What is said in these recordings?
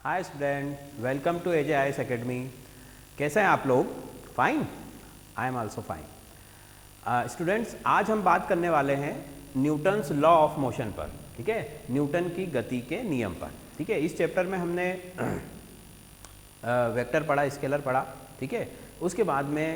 Hi student, welcome to AJ IAS academy. कैसे हैं आप लोग? Fine, I am also fine. Students, आज हम बात करने वाले हैं न्यूटन्स लॉ ऑफ मोशन पर। ठीक है, न्यूटन की गति के नियम पर। ठीक है, इस चैप्टर में हमने वेक्टर पढ़ा, स्केलर पढ़ा। ठीक है, उसके बाद में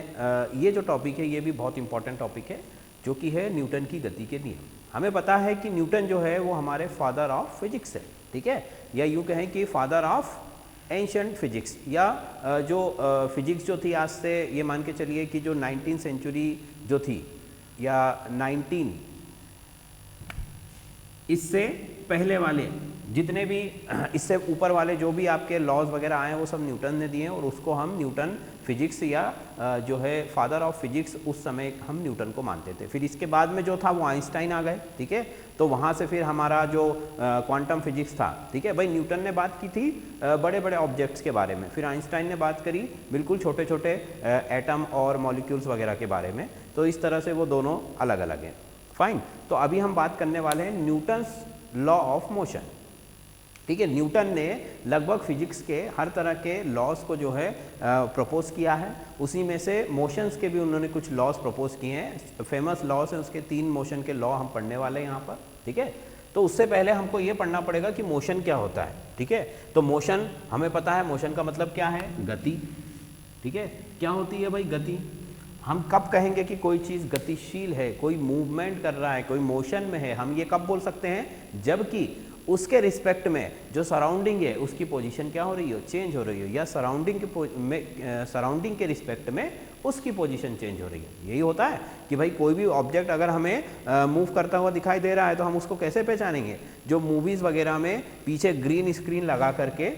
ये जो टॉपिक है ये भी बहुत इंपॉर्टेंट टॉपिक है, जो कि है न्यूटन की गति के नियम। हमें पता है कि न्यूटन जो है वो हमारे फादर ऑफ फिजिक्स है। ठीक है, या यूँ कहें कि फादर ऑफ एंशिएंट फिजिक्स, या जो फिजिक्स जो थी, आज से ये मान के चलिए कि जो 19वीं सेंचुरी जो थी, या 19 इससे पहले वाले जितने भी इससे ऊपर वाले जो भी आपके लॉज वगैरह आए हैं वो सब न्यूटन ने दिए हैं, और उसको हम न्यूटन फिजिक्स या जो है फादर ऑफ फिजिक्स उस समय हम न्यूटन को मानते थे। फिर इसके बाद में जो था वो आइंस्टाइन आ गए। ठीक है, तो वहाँ से फिर हमारा जो क्वांटम फिजिक्स था। ठीक है भाई, न्यूटन ने बात की थी बड़े बड़े ऑब्जेक्ट्स के बारे में, फिर आइंस्टाइन ने बात करी बिल्कुल छोटे छोटे एटम और मॉलिक्यूल्स वगैरह के बारे में। तो इस तरह से वो दोनों अलग अलग हैं। फाइन, तो अभी हम बात करने वाले हैं न्यूटन्स लॉ ऑफ मोशन। ठीक है, न्यूटन ने लगभग फिजिक्स के हर तरह के लॉज को जो है प्रपोज किया है। उसी में से मोशंस के भी उन्होंने कुछ लॉज प्रपोज किए हैं। फेमस लॉज हैं उसके 3 मोशन के लॉ हम पढ़ने वाले हैं यहाँ पर। ठीक है, तो उससे पहले हमको ये पढ़ना पड़ेगा कि मोशन क्या होता है। ठीक है, तो मोशन हमें पता है, मोशन का मतलब क्या है? गति। ठीक है, क्या होती है भाई गति? हम कब कहेंगे कि कोई चीज़ गतिशील है, कोई मूवमेंट कर रहा है, कोई मोशन में है? हम ये कब बोल सकते हैं? जबकि उसके रिस्पेक्ट में जो सराउंडिंग है उसकी पोजीशन क्या हो रही हो? चेंज हो रही हो, या सराउंडिंग के रिस्पेक्ट में उसकी पोजीशन चेंज हो रही है। यही होता है कि भाई कोई भी ऑब्जेक्ट अगर हमें मूव करता हुआ दिखाई दे रहा है तो हम उसको कैसे पहचानेंगे? जो मूवीज़ वगैरह में पीछे ग्रीन स्क्रीन लगा करके,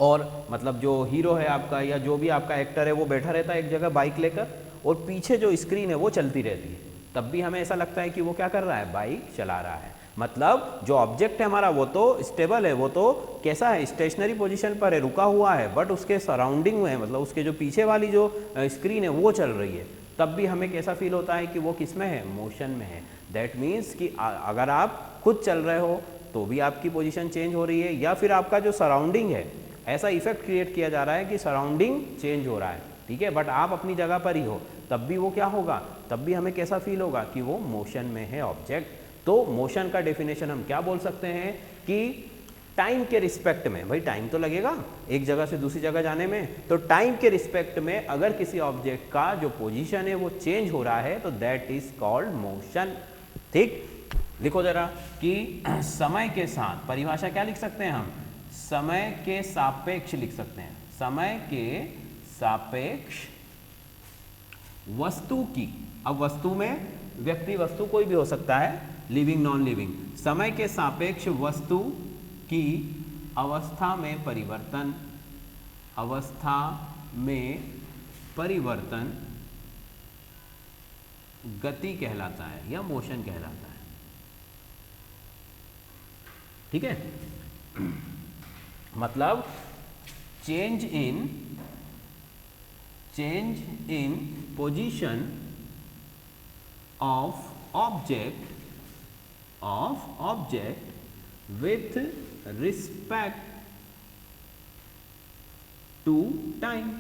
और मतलब जो हीरो है आपका या जो भी आपका एक्टर है वो बैठा रहता है एक जगह बाइक लेकर, और पीछे जो स्क्रीन है वो चलती रहती है, तब भी हमें ऐसा लगता है कि वो क्या कर रहा है? बाइक चला रहा है। मतलब जो ऑब्जेक्ट है हमारा वो तो स्टेबल है, वो तो कैसा है? स्टेशनरी पोजीशन पर है, रुका हुआ है, बट उसके सराउंडिंग में, मतलब उसके जो पीछे वाली जो स्क्रीन है वो चल रही है। तब भी हमें कैसा फील होता है कि वो किस में है? मोशन में है। दैट मीन्स कि अगर आप खुद चल रहे हो तो भी आपकी पोजीशन चेंज हो रही है, या फिर आपका जो सराउंडिंग है, ऐसा इफेक्ट क्रिएट किया जा रहा है कि सराउंडिंग चेंज हो रहा है। ठीक है, बट आप अपनी जगह पर ही हो, तब भी वो क्या होगा? तब भी हमें कैसा फील होगा? कि वो मोशन में है ऑब्जेक्ट। तो मोशन का डेफिनेशन हम क्या बोल सकते हैं? कि टाइम के रिस्पेक्ट में, भाई टाइम तो लगेगा एक जगह से दूसरी जगह जाने में, तो टाइम के रिस्पेक्ट में अगर किसी ऑब्जेक्ट का जो पोजीशन है वो चेंज हो रहा है तो दैट इज कॉल्ड मोशन। ठीक, लिखो जरा कि समय के साथ, परिभाषा क्या लिख सकते हैं हम? समय के सापेक्ष लिख सकते हैं। समय के सापेक्ष वस्तु की, अब वस्तु में व्यक्ति वस्तु कोई भी हो सकता है, लिविंग नॉन लिविंग। समय के सापेक्ष वस्तु की अवस्था में परिवर्तन, अवस्था में परिवर्तन गति कहलाता है या मोशन कहलाता है। ठीक है, मतलब change in position of object with respect to time.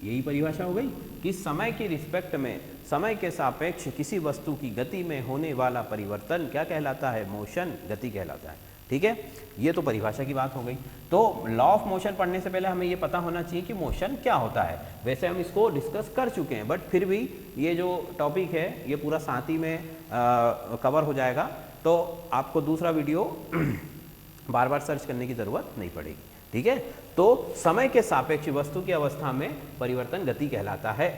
यही परिभाषा हो गई कि समय के रिस्पेक्ट में, समय के सापेक्ष किसी वस्तु की गति में होने वाला परिवर्तन क्या कहलाता है? मोशन, गति कहलाता है। ठीक है, ये तो परिभाषा की बात हो गई। तो लॉ ऑफ मोशन पढ़ने से पहले हमें ये पता होना चाहिए कि मोशन क्या होता है। वैसे हम इसको डिस्कस कर चुके हैं, बट फिर भी ये जो टॉपिक है ये पूरा साथ ही में कवर हो जाएगा, तो आपको दूसरा वीडियो बार बार सर्च करने की ज़रूरत नहीं पड़ेगी। ठीक है, तो समय के सापेक्ष वस्तु की अवस्था में परिवर्तन गति कहलाता है।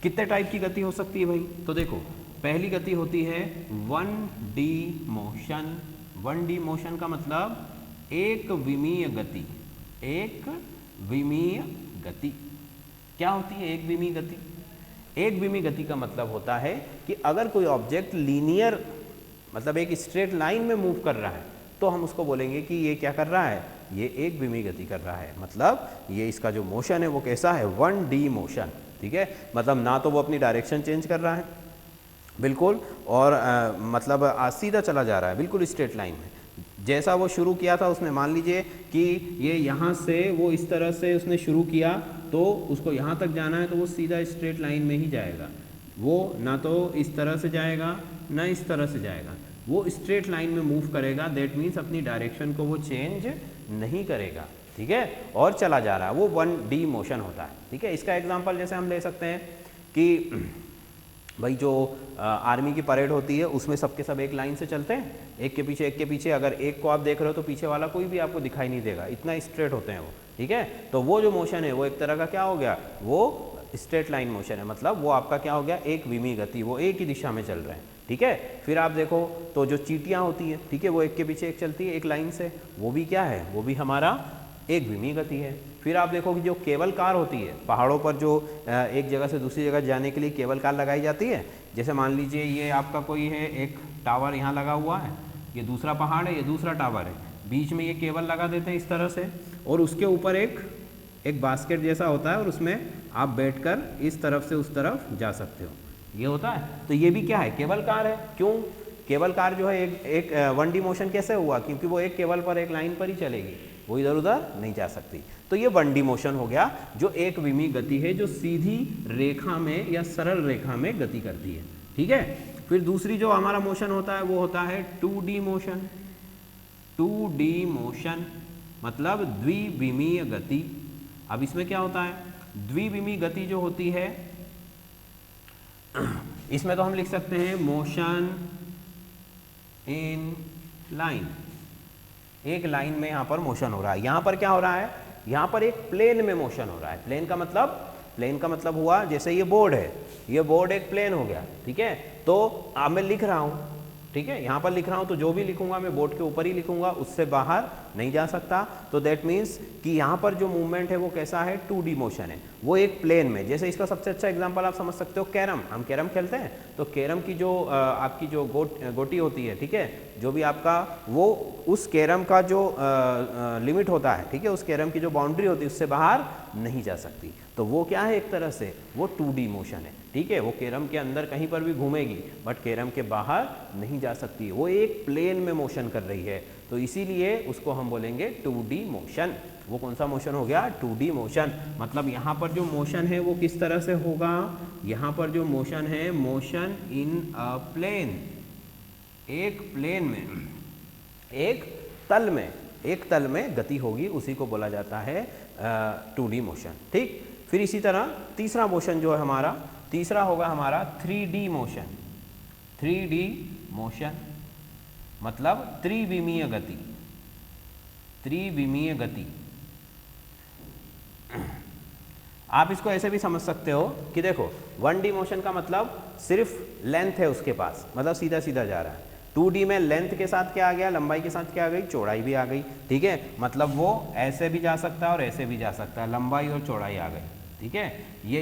कितने टाइप की गति हो सकती है भाई? तो देखो, पहली गति होती है 1D मोशन। 1D मोशन का मतलब एक विमीय गति। एक विमीय गति क्या होती है? एक विमीय गति। एक विमीय गति का मतलब होता है कि अगर कोई ऑब्जेक्ट लीनियर, मतलब एक स्ट्रेट लाइन में मूव कर रहा है, तो हम उसको बोलेंगे कि ये क्या कर रहा है? ये एक विमीय गति कर रहा है। मतलब ये इसका जो मोशन है वो कैसा है? 1D motion. ठीक है, मतलब ना तो वो अपनी डायरेक्शन चेंज कर रहा है बिल्कुल, और मतलब सीधा चला जा रहा है बिल्कुल स्ट्रेट लाइन में। जैसा वो शुरू किया था उसने, मान लीजिए कि ये यहाँ से वो इस तरह से उसने शुरू किया तो उसको यहाँ तक जाना है तो वो सीधा स्ट्रेट लाइन में ही जाएगा, वो ना तो इस तरह से जाएगा ना इस तरह से जाएगा, वो स्ट्रेट लाइन में मूव करेगा। दैट मीन्स अपनी डायरेक्शन को वो चेंज नहीं करेगा, ठीक है, और चला जा रहा है, वो 1D मोशन होता है, ठीक है। इसका एग्जांपल जैसे हम ले सकते हैं कि भाई जो आर्मी की परेड होती है उसमें सबके सब एक लाइन से चलते हैं, एक के पीछे, अगर एक को आप देख रहे हो तो पीछे वाला कोई भी आपको दिखाई नहीं देगा, इतना स्ट्रेट होते हैं वो, ठीक है। तो वो जो मोशन है वो एक तरह का क्या हो गया, वो स्ट्रेट लाइन मोशन है, मतलब वो आपका क्या हो गया, एक विमी गति, वो एक ही दिशा में चल रहे हैं, ठीक है। फिर आप देखो तो जो चींटियाँ होती है, ठीक है, वो एक के पीछे एक चलती है एक लाइन से, वो भी क्या है, वो भी हमारा एक विमी गति है। फिर आप देखो कि जो केबल कार होती है, पहाड़ों पर जो एक जगह से दूसरी जगह जाने के लिए केबल कार लगाई जाती है, जैसे मान लीजिए ये आपका कोई है, एक टावर यहाँ लगा हुआ है, ये दूसरा पहाड़ है, ये दूसरा टावर है, बीच में ये केबल लगा देते हैं इस तरह से, और उसके ऊपर एक बास्केट जैसा होता है और उसमें आप बैठकर इस तरफ से उस तरफ जा सकते हो, ये होता है। तो ये भी क्या है, केबल कार है। क्यों, केबल कार जो है एक 1D मोशन कैसे हुआ, क्योंकि वो एक केबल पर एक लाइन पर ही चलेगी, वो इधर उधर नहीं जा सकती। तो ये 1D मोशन हो गया, जो एक विमी गति है, जो सीधी रेखा में या सरल रेखा में गति करती है, ठीक है। फिर दूसरी जो हमारा मोशन होता है वो होता है 2D मोशन। 2D मोशन मतलब द्विविमीय गति। अब इसमें क्या होता है, द्विविमीय गति जो होती है इसमें तो हम लिख सकते हैं मोशन इन लाइन, एक लाइन में यहाँ पर मोशन हो रहा है। यहाँ पर क्या हो रहा है, यहाँ पर एक प्लेन में मोशन हो रहा है। प्लेन का मतलब हुआ जैसे ये बोर्ड है, ये बोर्ड एक प्लेन हो गया, ठीक है। तो अब मैं लिख रहा हूँ, ठीक है, यहाँ पर लिख रहा हूँ तो जो भी लिखूंगा मैं बोर्ड के ऊपर ही लिखूंगा, उससे बाहर नहीं जा सकता। तो दैट मीन्स कि यहाँ पर जो मूवमेंट है वो कैसा है, 2D मोशन है, वो एक प्लेन में। जैसे इसका सबसे अच्छा एग्जांपल आप समझ सकते हो कैरम, हम कैरम खेलते हैं तो कैरम की जो आपकी जो गोटी होती है, ठीक है, जो भी आपका वो उस कैरम का जो लिमिट होता है, ठीक है, उस कैरम की जो बाउंड्री होती है उससे बाहर नहीं जा सकती। तो वो क्या है, एक तरह से वो 2D मोशन है, ठीक है। वो कैरम के अंदर कहीं पर भी घूमेगी बट कैरम के बाहर नहीं जा सकती, वो एक प्लेन में मोशन कर रही है, तो इसीलिए उसको हम बोलेंगे 2D मोशन। वो कौन सा मोशन हो गया, 2D मोशन। मतलब यहाँ पर जो मोशन है वो किस तरह से होगा, यहाँ पर जो मोशन है, मोशन इन अ प्लेन, एक प्लेन में, एक तल में गति होगी, उसी को बोला जाता है 2D मोशन, ठीक। फिर इसी तरह तीसरा मोशन जो है हमारा, तीसरा होगा हमारा 3D मोशन। 3D मोशन मतलब त्रिविमीय गति, त्रिविमीय गति। आप इसको ऐसे भी समझ सकते हो कि देखो 1D मोशन का मतलब सिर्फ लेंथ है उसके पास, मतलब सीधा सीधा जा रहा है। 2D में लेंथ के साथ क्या आ गया, लंबाई के साथ क्या आ गई, चौड़ाई भी आ गई, ठीक है। मतलब वो ऐसे भी जा सकता है और ऐसे भी जा सकता है, लंबाई और चौड़ाई आ गई, ठीक है। ये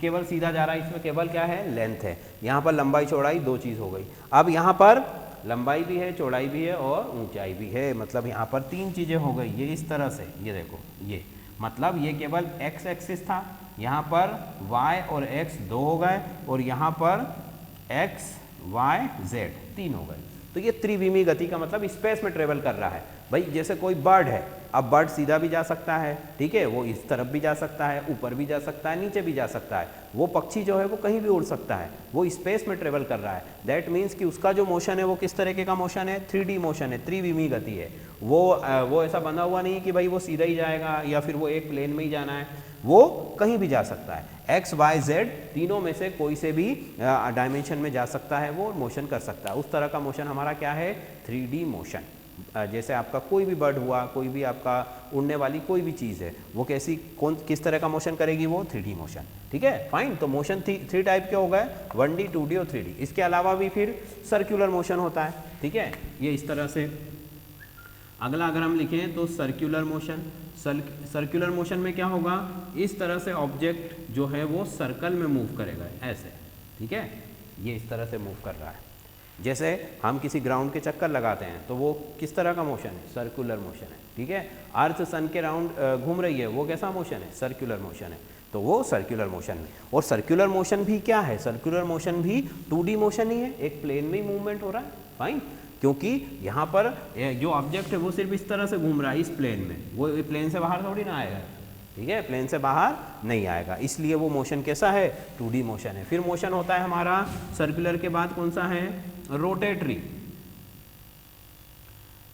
केवल सीधा जा रहा है, इसमें केवल क्या है, लेंथ है। यहाँ पर लंबाई चौड़ाई दो चीज़ हो गई। अब यहाँ पर लंबाई भी है, चौड़ाई भी है और ऊंचाई भी है, मतलब यहाँ पर तीन चीज़ें हो गई। ये इस तरह से, ये देखो, ये मतलब ये केवल x एक्सिस था, यहाँ पर y और x दो हो गए और यहाँ पर x y z तीन हो गए। तो ये त्रिविमीय गति का मतलब स्पेस में ट्रेवल कर रहा है। भाई जैसे कोई बर्ड है, अब बर्ड सीधा भी जा सकता है, ठीक है, वो इस तरफ भी जा सकता है, ऊपर भी जा सकता है, नीचे भी जा सकता है। वो पक्षी जो है वो कहीं भी उड़ सकता है, वो स्पेस में ट्रेवल कर रहा है। दैट मीन्स कि उसका जो मोशन है वो किस तरीके का मोशन है, 3D मोशन है, त्रिविमीय गति है। वो ऐसा बंधा हुआ नहीं कि भाई वो सीधा ही जाएगा या फिर वो एक प्लेन में ही जाना है, वो कहीं भी जा सकता है। x, y, z तीनों में से कोई से भी डायमेंशन में जा सकता है, वो मोशन कर सकता है। उस तरह का मोशन हमारा क्या है, 3D मोशन। जैसे आपका कोई भी बर्ड हुआ, कोई भी आपका उड़ने वाली कोई भी चीज़ है, वो किस तरह का मोशन करेगी, वो 3D मोशन, ठीक है, फाइन। तो मोशन 3 टाइप के हो गए, 1D, 2D और 3D। इसके अलावा भी फिर सर्कुलर मोशन होता है, ठीक है, ये इस तरह से। अगला अगर हम लिखें तो सर्कुलर मोशन। सर्कुलर मोशन में क्या होगा, इस तरह से ऑब्जेक्ट जो है वो सर्कल में मूव करेगा, ऐसे, ठीक है, ये इस तरह से मूव कर रहा है। जैसे हम किसी ग्राउंड के चक्कर लगाते हैं तो वो किस तरह का मोशन है, सर्कुलर मोशन है, ठीक है। अर्थ सन के राउंड घूम रही है, वो कैसा मोशन है, सर्कुलर मोशन है, तो वो सर्कुलर मोशन में। और सर्कुलर मोशन भी क्या है, सर्कुलर मोशन भी 2D मोशन ही है, एक प्लेन में ही मूवमेंट हो रहा है, फाइन। क्योंकि यहाँ पर जो ऑब्जेक्ट है वो सिर्फ इस तरह से घूम रहा है इस प्लेन में, वो प्लेन से बाहर थोड़ी ना आएगा, ठीक है, प्लेन से बाहर नहीं आएगा, इसलिए वो मोशन कैसा है, 2D मोशन है। फिर मोशन होता है हमारा सर्कुलर के बाद कौन सा है, rotatory.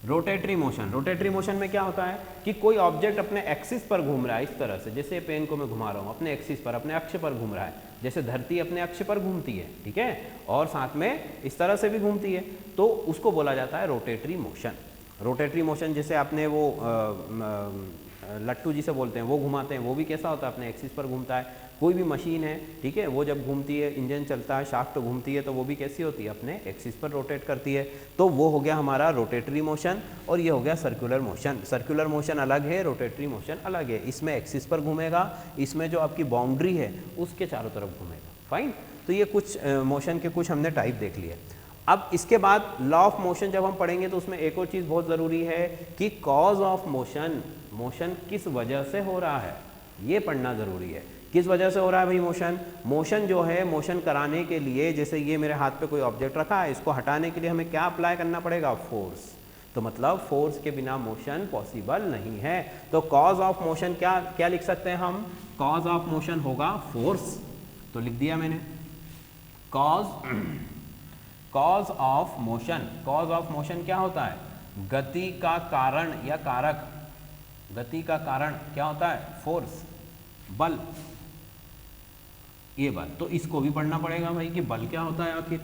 Rotatory motion, rotatory motion में क्या होता है कि कोई ऑब्जेक्ट अपने एक्सिस पर घूम रहा है इस तरह से, जैसे पेन को मैं घुमा रहा हूँ अपने एक्सिस पर, अपने अक्ष पर घूम रहा है, जैसे धरती अपने अक्ष पर घूमती है, ठीक है, और साथ में इस तरह से भी घूमती है, तो उसको बोला जाता है रोटेटरी मोशन। रोटेटरी मोशन जैसे आपने वो लट्टू जिसे बोलते हैं वो घुमाते हैं, वो भी कैसा होता है, अपने एक्सिस पर घूमता है। कोई भी मशीन है, ठीक है, वो जब घूमती है, इंजन चलता है, शाफ्ट घूमती है, तो वो भी कैसी होती है, अपने एक्सिस पर रोटेट करती है। तो वो हो गया हमारा रोटेटरी मोशन, और ये हो गया सर्कुलर मोशन। सर्कुलर मोशन अलग है, रोटेटरी मोशन अलग है। इसमें एक्सिस पर घूमेगा, इसमें जो आपकी बाउंड्री है उसके चारों तरफ घूमेगा। फाइन, तो ये कुछ मोशन के कुछ हमने टाइप देख लिए। अब इसके बाद लॉ ऑफ मोशन जब हम पढ़ेंगे तो उसमें एक और चीज़ बहुत ज़रूरी है कि कॉज ऑफ मोशन, मोशन किस वजह से हो रहा है, ये पढ़ना ज़रूरी है। किस वजह से हो रहा है भाई मोशन, मोशन जो है, मोशन कराने के लिए, जैसे ये मेरे हाथ पे कोई ऑब्जेक्ट रखा है, इसको हटाने के लिए हमें क्या अप्लाई करना पड़ेगा, फोर्स। तो मतलब फोर्स के बिना मोशन पॉसिबल नहीं है। तो कॉज ऑफ मोशन क्या क्या लिख सकते हैं हम, कॉज ऑफ मोशन होगा फोर्स, तो लिख दिया मैंने cause of motion. Cause of motion क्या होता है, गति का कारण या कारक। गति का कारण क्या होता है, फोर्स, बल, ये बल। तो इसको भी पढ़ना पड़ेगा भाई कि बल क्या होता है आखिर,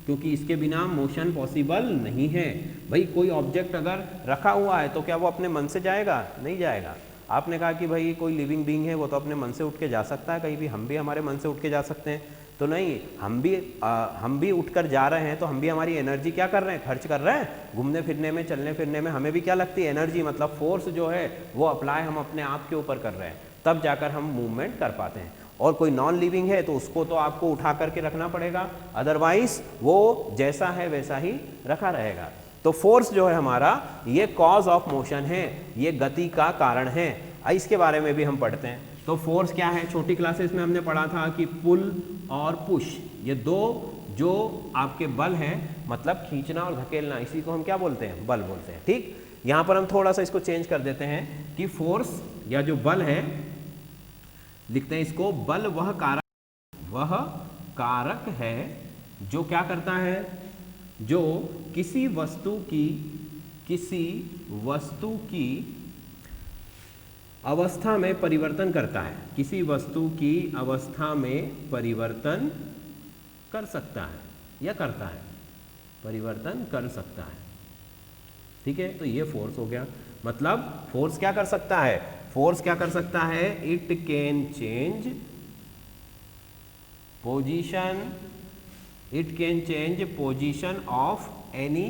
क्योंकि इसके बिना मोशन पॉसिबल नहीं है। भाई कोई ऑब्जेक्ट अगर रखा हुआ है तो क्या वो अपने मन से जाएगा, नहीं जाएगा। आपने कहा कि भाई कोई लिविंग बीइंग है, वो तो अपने मन से उठ के जा सकता है कहीं भी, हम भी हमारे मन से उठ के जा सकते हैं, तो नहीं, हम भी उठकर जा रहे हैं तो हम भी हमारी एनर्जी क्या कर रहे हैं, खर्च कर रहे हैं। घूमने फिरने में, चलने फिरने में हमें भी क्या लगती है, एनर्जी, मतलब फोर्स जो है वो अप्लाई हम अपने आप के ऊपर कर रहे हैं, तब जाकर हम मूवमेंट कर पाते हैं। और कोई नॉन लिविंग है तो उसको तो आपको उठा करके रखना पड़ेगा, अदरवाइज वो जैसा है वैसा ही रखा रहेगा। तो फोर्स जो है हमारा, ये कॉज ऑफ मोशन है, ये गति का कारण है। इसके बारे में भी हम पढ़ते हैं। तो फोर्स क्या है, छोटी क्लासेस में हमने पढ़ा था कि पुल और पुश, ये दो जो आपके बल हैं, मतलब खींचना और धकेलना, इसी को हम क्या बोलते हैं, बल बोलते हैं। ठीक, यहाँ पर हम थोड़ा सा इसको चेंज कर देते हैं कि फोर्स या जो बल है, लिखते हैं इसको बल वह कारक है जो क्या करता है, जो किसी वस्तु की अवस्था में परिवर्तन करता है, किसी वस्तु की अवस्था में परिवर्तन कर सकता है या करता है, परिवर्तन कर सकता है। ठीक है, तो ये फोर्स हो गया। मतलब फोर्स क्या कर सकता है, फोर्स क्या कर सकता है, it can change position of any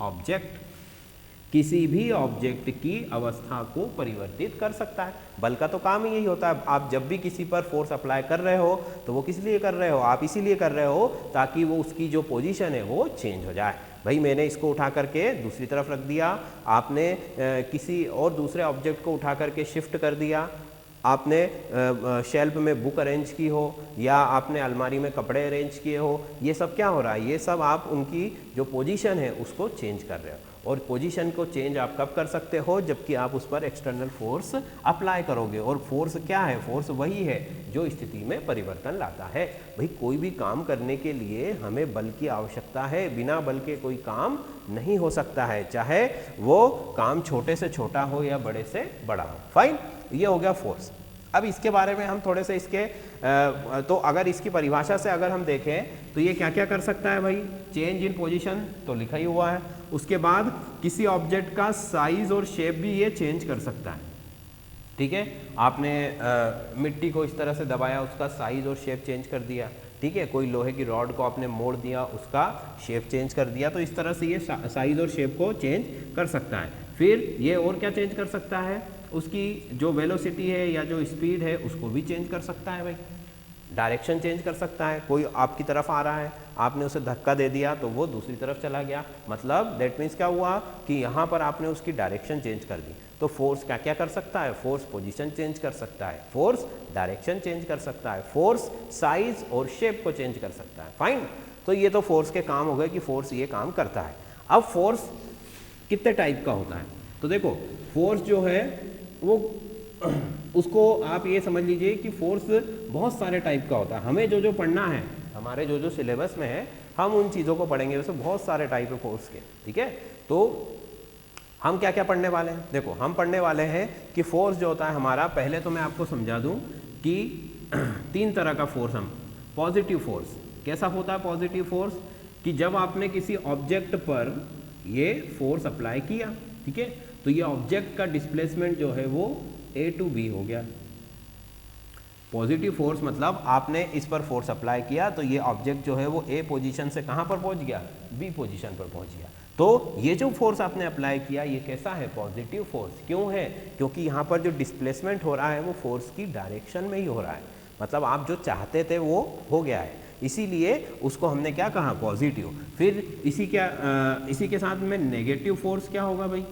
object, किसी भी ऑब्जेक्ट की अवस्था को परिवर्तित कर सकता है। बल का तो काम ही यही होता है। आप जब भी किसी पर फोर्स अप्लाई कर रहे हो तो वो किस लिए कर रहे हो, आप इसीलिए कर रहे हो ताकि वो उसकी जो पोजीशन है वो चेंज हो जाए। भाई मैंने इसको उठा करके दूसरी तरफ रख दिया, आपने किसी और दूसरे ऑब्जेक्ट को उठा करके शिफ्ट कर दिया, आपने शेल्फ में बुक अरेंज की हो या आपने अलमारी में कपड़े अरेंज किए हो, ये सब क्या हो रहा है, ये सब आप उनकी जो पोजीशन है उसको चेंज कर रहे हो। और पोजीशन को चेंज आप कब कर सकते हो, जबकि आप उस पर एक्सटर्नल फोर्स अप्लाई करोगे। और फोर्स क्या है, फोर्स वही है जो स्थिति में परिवर्तन लाता है। भाई कोई भी काम करने के लिए हमें बल की आवश्यकता है, बिना बल के कोई काम नहीं हो सकता है, चाहे वो काम छोटे से छोटा हो या बड़े से बड़ा हो। फाइन, ये हो गया फोर्स। अब इसके बारे में हम थोड़े से इसके तो अगर इसकी परिभाषा से अगर हम देखें तो ये क्या क्या कर सकता है भाई, चेंज इन पोजीशन तो लिखा ही हुआ है, उसके बाद किसी ऑब्जेक्ट का साइज और शेप भी ये चेंज कर सकता है। ठीक है, आपने मिट्टी को इस तरह से दबाया, उसका साइज और शेप चेंज कर दिया। ठीक है, कोई लोहे की रॉड को आपने मोड़ दिया, उसका शेप चेंज कर दिया, तो इस तरह से ये साइज और शेप को चेंज कर सकता है। फिर ये और क्या चेंज कर सकता है, उसकी जो वेलोसिटी है या जो स्पीड है उसको भी चेंज कर सकता है। भाई डायरेक्शन चेंज कर सकता है, कोई आपकी तरफ आ रहा है, आपने उसे धक्का दे दिया तो वो दूसरी तरफ चला गया, मतलब दैट मीन्स क्या हुआ कि यहाँ पर आपने उसकी डायरेक्शन चेंज कर दी। तो फोर्स क्या क्या कर सकता है, फोर्स पोजीशन चेंज कर सकता है, फोर्स डायरेक्शन चेंज कर सकता है, फोर्स साइज और शेप को चेंज कर सकता है। फाइन, तो ये तो फोर्स के काम हो गए कि फोर्स ये काम करता है। अब फोर्स कितने टाइप का होता है, तो देखो फोर्स जो है वो उसको आप ये समझ लीजिए कि फोर्स बहुत सारे टाइप का होता है। हमें जो जो पढ़ना है, हमारे जो जो सिलेबस में है, हम उन चीज़ों को पढ़ेंगे। वैसे बहुत सारे टाइप है फोर्स के, ठीक है। तो हम क्या क्या पढ़ने वाले हैं, देखो हम पढ़ने वाले हैं कि फोर्स जो होता है हमारा, पहले तो मैं आपको समझा दूं कि 3 तरह का फोर्स हम, पॉजिटिव फोर्स कैसा होता है, पॉजिटिव फोर्स कि जब आपने किसी ऑब्जेक्ट पर ये फोर्स अप्लाई किया, ठीक है, तो ये ऑब्जेक्ट का डिस्प्लेसमेंट जो है वो A to B हो गया। पॉजिटिव फोर्स मतलब आपने इस पर फोर्स अप्लाई किया तो ये ऑब्जेक्ट जो है वो A पोजीशन से कहाँ पर पहुँच गया, B पोजीशन पर पहुँच गया। तो ये जो फोर्स आपने अप्लाई किया ये कैसा है, पॉजिटिव फोर्स। क्यों है, क्योंकि यहाँ पर जो डिस्प्लेसमेंट हो रहा है वो फोर्स की डायरेक्शन में ही हो रहा है, मतलब आप जो चाहते थे वो हो गया है, इसीलिए उसको हमने क्या कहा, पॉजिटिव। फिर इसी के साथ में नेगेटिव फोर्स क्या होगा भाई,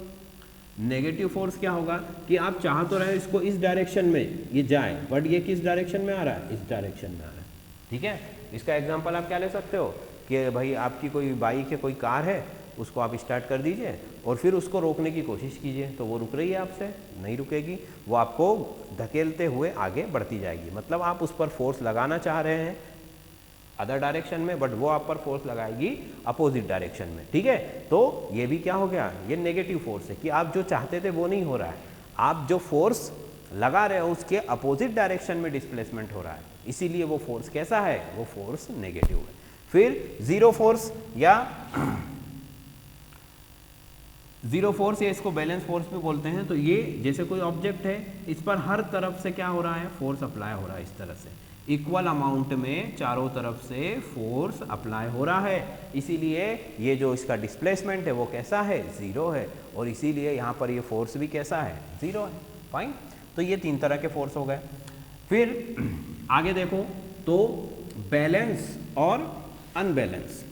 नेगेटिव फोर्स क्या होगा कि आप चाह तो रहे इसको इस डायरेक्शन में ये जाए, बट ये किस डायरेक्शन में आ रहा है, इस डायरेक्शन में आ रहा है, ठीक है। इसका एग्जांपल आप क्या ले सकते हो कि भाई आपकी कोई बाइक है, कोई कार है, उसको आप स्टार्ट कर दीजिए और फिर उसको रोकने की कोशिश कीजिए, तो वो रुक रही है आपसे, नहीं रुकेगी, वो आपको धकेलते हुए आगे बढ़ती जाएगी। मतलब आप उस पर फोर्स लगाना चाह रहे हैं अदर डायरेक्शन में, बट वो आप पर फोर्स लगाएगी अपोजिट डायरेक्शन में, ठीक है। तो ये भी क्या हो गया, ये नेगेटिव फोर्स है कि आप जो चाहते थे वो नहीं हो रहा है, आप जो फोर्स लगा रहे हो उसके अपोजिट डायरेक्शन में डिस्प्लेसमेंट हो रहा है, इसीलिए वो फोर्स कैसा है, वो फोर्स नेगेटिव है। फिर जीरो फोर्स या इसको बैलेंस फोर्स भी बोलते हैं। तो ये जैसे कोई ऑब्जेक्ट है, इस पर हर तरफ से क्या हो रहा है, फोर्स अप्लाई हो रहा है, इस तरह से इक्वल अमाउंट में चारों तरफ से फोर्स अप्लाई हो रहा है, इसीलिए ये जो इसका डिस्प्लेसमेंट है वो कैसा है, जीरो है, और इसीलिए यहाँ पर ये फोर्स भी कैसा है, जीरो है। फाइन, तो ये 3 तरह के फोर्स हो गए। फिर आगे देखो तो बैलेंस और अनबैलेंस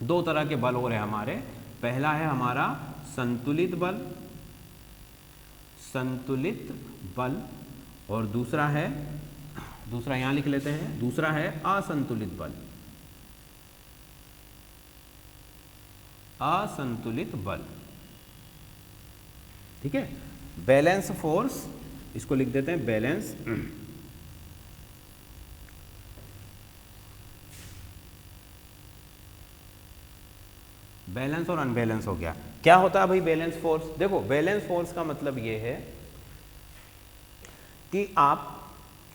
2 तरह के बल हो रहे हैं हमारे। पहला है हमारा संतुलित बल और दूसरा यहां लिख लेते हैं, दूसरा है असंतुलित बल, ठीक है। बैलेंस फोर्स, इसको लिख देते हैं बैलेंस, बैलेंस और अनबैलेंस हो गया। क्या होता है भाई बैलेंस फोर्स, देखो बैलेंस फोर्स का मतलब ये है कि आप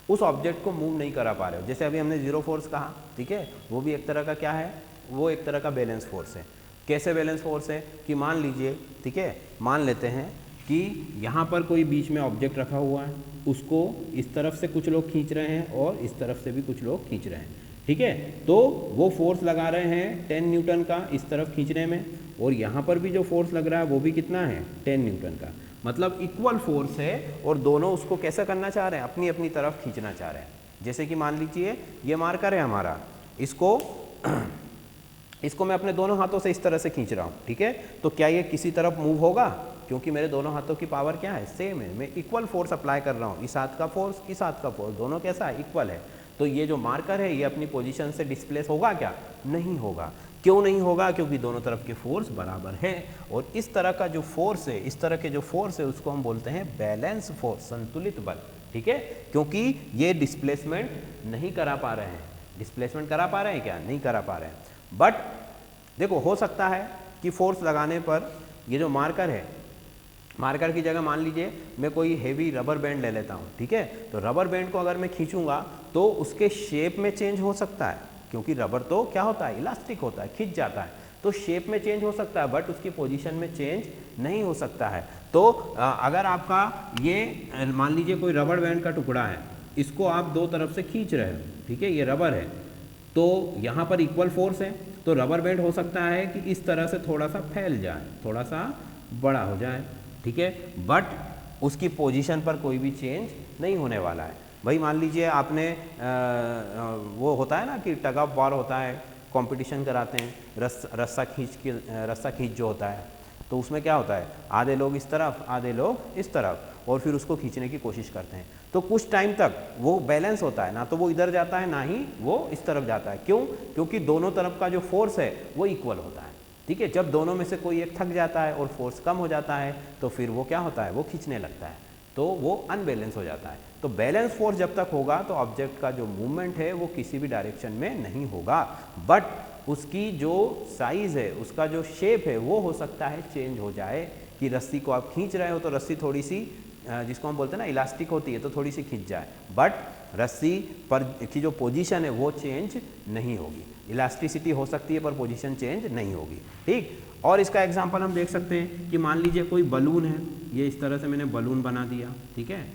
उस ऑब्जेक्ट को मूव नहीं करा पा रहे हो, जैसे अभी हमने जीरो फोर्स कहा, ठीक है, वो भी एक तरह का क्या है, वो एक तरह का बैलेंस फोर्स है। कैसे बैलेंस फोर्स है कि मान लीजिए, ठीक है, मान लेते हैं कि यहाँ पर कोई बीच में ऑब्जेक्ट रखा हुआ है, उसको इस तरफ से कुछ लोग खींच रहे हैं और इस तरफ से भी कुछ लोग खींच रहे हैं, ठीक है। तो वो फोर्स लगा रहे हैं 10 न्यूटन का इस तरफ खींचने में, और यहाँ पर भी जो फोर्स लग रहा है वो भी कितना है, 10 न्यूटन का, मतलब इक्वल फोर्स है, और दोनों उसको कैसा करना चाह रहे हैं, अपनी अपनी तरफ खींचना चाह रहे हैं। जैसे कि मान लीजिए ये मार्कर है हमारा, इसको मैं अपने दोनों हाथों से इस तरह से खींच रहा हूँ, ठीक है, तो क्या ये किसी तरफ मूव होगा, क्योंकि मेरे दोनों हाथों की पावर क्या है, सेम है, मैं इक्वल फोर्स अप्लाई कर रहा हूँ, इस हाथ का फोर्स इस हाथ का फोर्स दोनों कैसा है, इक्वल है। तो ये जो मार्कर है ये अपनी पोजीशन से डिस्प्लेस होगा क्या, नहीं होगा। क्यों नहीं होगा, क्योंकि दोनों तरफ के फोर्स बराबर है, और इस तरह का जो फोर्स है, इस तरह के जो फोर्स है उसको हम बोलते हैं बैलेंस फोर्स, संतुलित बल, ठीक है, क्योंकि ये डिस्प्लेसमेंट नहीं करा पा रहे हैं। डिस्प्लेसमेंट करा पा रहे हैं क्या, नहीं करा पा रहे हैं, बट देखो हो सकता है कि फोर्स लगाने पर ये जो मार्कर है, मार्कर की जगह मान लीजिए मैं कोई हेवी रबर बैंड ले लेता हूँ, ठीक है, तो रबर बैंड को अगर मैं खींचूंगा तो उसके शेप में चेंज हो सकता है, क्योंकि रबर तो क्या होता है, इलास्टिक होता है, खिंच जाता है, तो शेप में चेंज हो सकता है, बट उसकी पोजीशन में चेंज नहीं हो सकता है। तो अगर आपका ये मान लीजिए कोई रबर बैंड का टुकड़ा है, इसको आप 2 तरफ से खींच रहे हो, ठीक है, ये रबर है, तो यहाँ पर इक्वल फोर्स है, तो रबर बैंड हो सकता है कि इस तरह से थोड़ा सा फैल जाए, थोड़ा सा बड़ा हो जाए, ठीक है, बट उसकी पोजीशन पर कोई भी चेंज नहीं होने वाला है। भाई मान लीजिए आपने वो होता है ना कि टग ऑफ वार होता है, कंपटीशन कराते हैं, रस्सा खींच जो होता है, तो उसमें क्या होता है, आधे लोग इस तरफ आधे लोग इस तरफ, और फिर उसको खींचने की कोशिश करते हैं, तो कुछ टाइम तक वो बैलेंस होता है, ना तो वो इधर जाता है ना ही वो इस तरफ जाता है। क्यों, क्योंकि दोनों तरफ का जो फोर्स है वो इक्वल होता है, ठीक है। जब दोनों में से कोई एक थक जाता है और फोर्स कम हो जाता है तो फिर वो क्या होता है, वो खींचने लगता है, तो वो अनबैलेंस हो जाता है। तो बैलेंस फोर्स जब तक होगा तो ऑब्जेक्ट का जो मूवमेंट है वो किसी भी डायरेक्शन में नहीं होगा, बट उसकी जो साइज है, उसका जो शेप है वो हो सकता है चेंज हो जाए, कि रस्सी को आप खींच रहे हो तो रस्सी थोड़ी सी, जिसको हम बोलते हैं ना इलास्टिक होती है, तो थोड़ी सी खींच जाए, बट रस्सी पर की जो पोजीशन है वो चेंज नहीं होगी। इलास्टिसिटी हो सकती है पर पोजीशन चेंज नहीं होगी, ठीक। और इसका एग्जांपल हम देख सकते हैं कि मान लीजिए कोई बलून है, ये इस तरह से मैंने बलून बना दिया, ठीक है,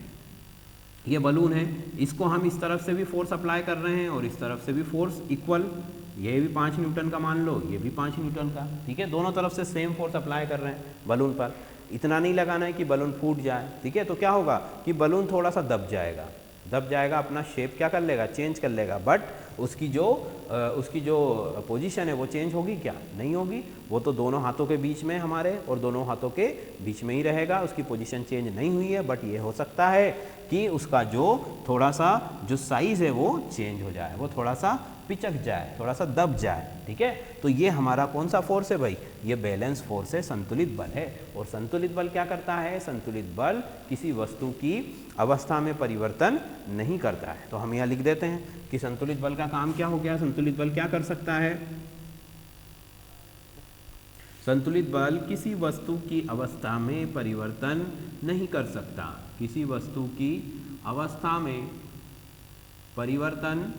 ये बलून है, इसको हम इस तरफ से भी फोर्स अप्लाई कर रहे हैं और इस तरफ से भी फोर्स इक्वल, ये भी 5 न्यूटन का मान लो, ये भी 5 न्यूटन का, ठीक है, दोनों तरफ से सेम फोर्स अप्लाई कर रहे हैं बलून पर। इतना नहीं लगाना है कि बलून फूट जाए, ठीक है, तो क्या होगा कि बलून थोड़ा सा दब जाएगा, अपना शेप क्या कर लेगा, चेंज कर लेगा, बट उसकी जो पोजीशन है वो चेंज होगी क्या, नहीं होगी। वो तो दोनों हाथों के बीच में हमारे, और दोनों हाथों के बीच में ही रहेगा, उसकी पोजीशन चेंज नहीं हुई है, बट ये हो सकता है कि उसका जो थोड़ा सा जो साइज है वो चेंज हो जाए, वो थोड़ा सा पिचक जाए, थोड़ा सा दब जाए, ठीक है। तो ये हमारा कौन सा फोर्स है भाई, ये बैलेंस फोर्स है, संतुलित बल है। और संतुलित बल क्या करता है, संतुलित बल किसी वस्तु की अवस्था में परिवर्तन नहीं करता है। तो हम यहाँ लिख देते हैं कि संतुलित बल का काम क्या हो गया, संतुलित बल क्या कर सकता है, संतुलित बल किसी वस्तु की अवस्था में परिवर्तन नहीं कर सकता, किसी वस्तु की अवस्था में परिवर्तन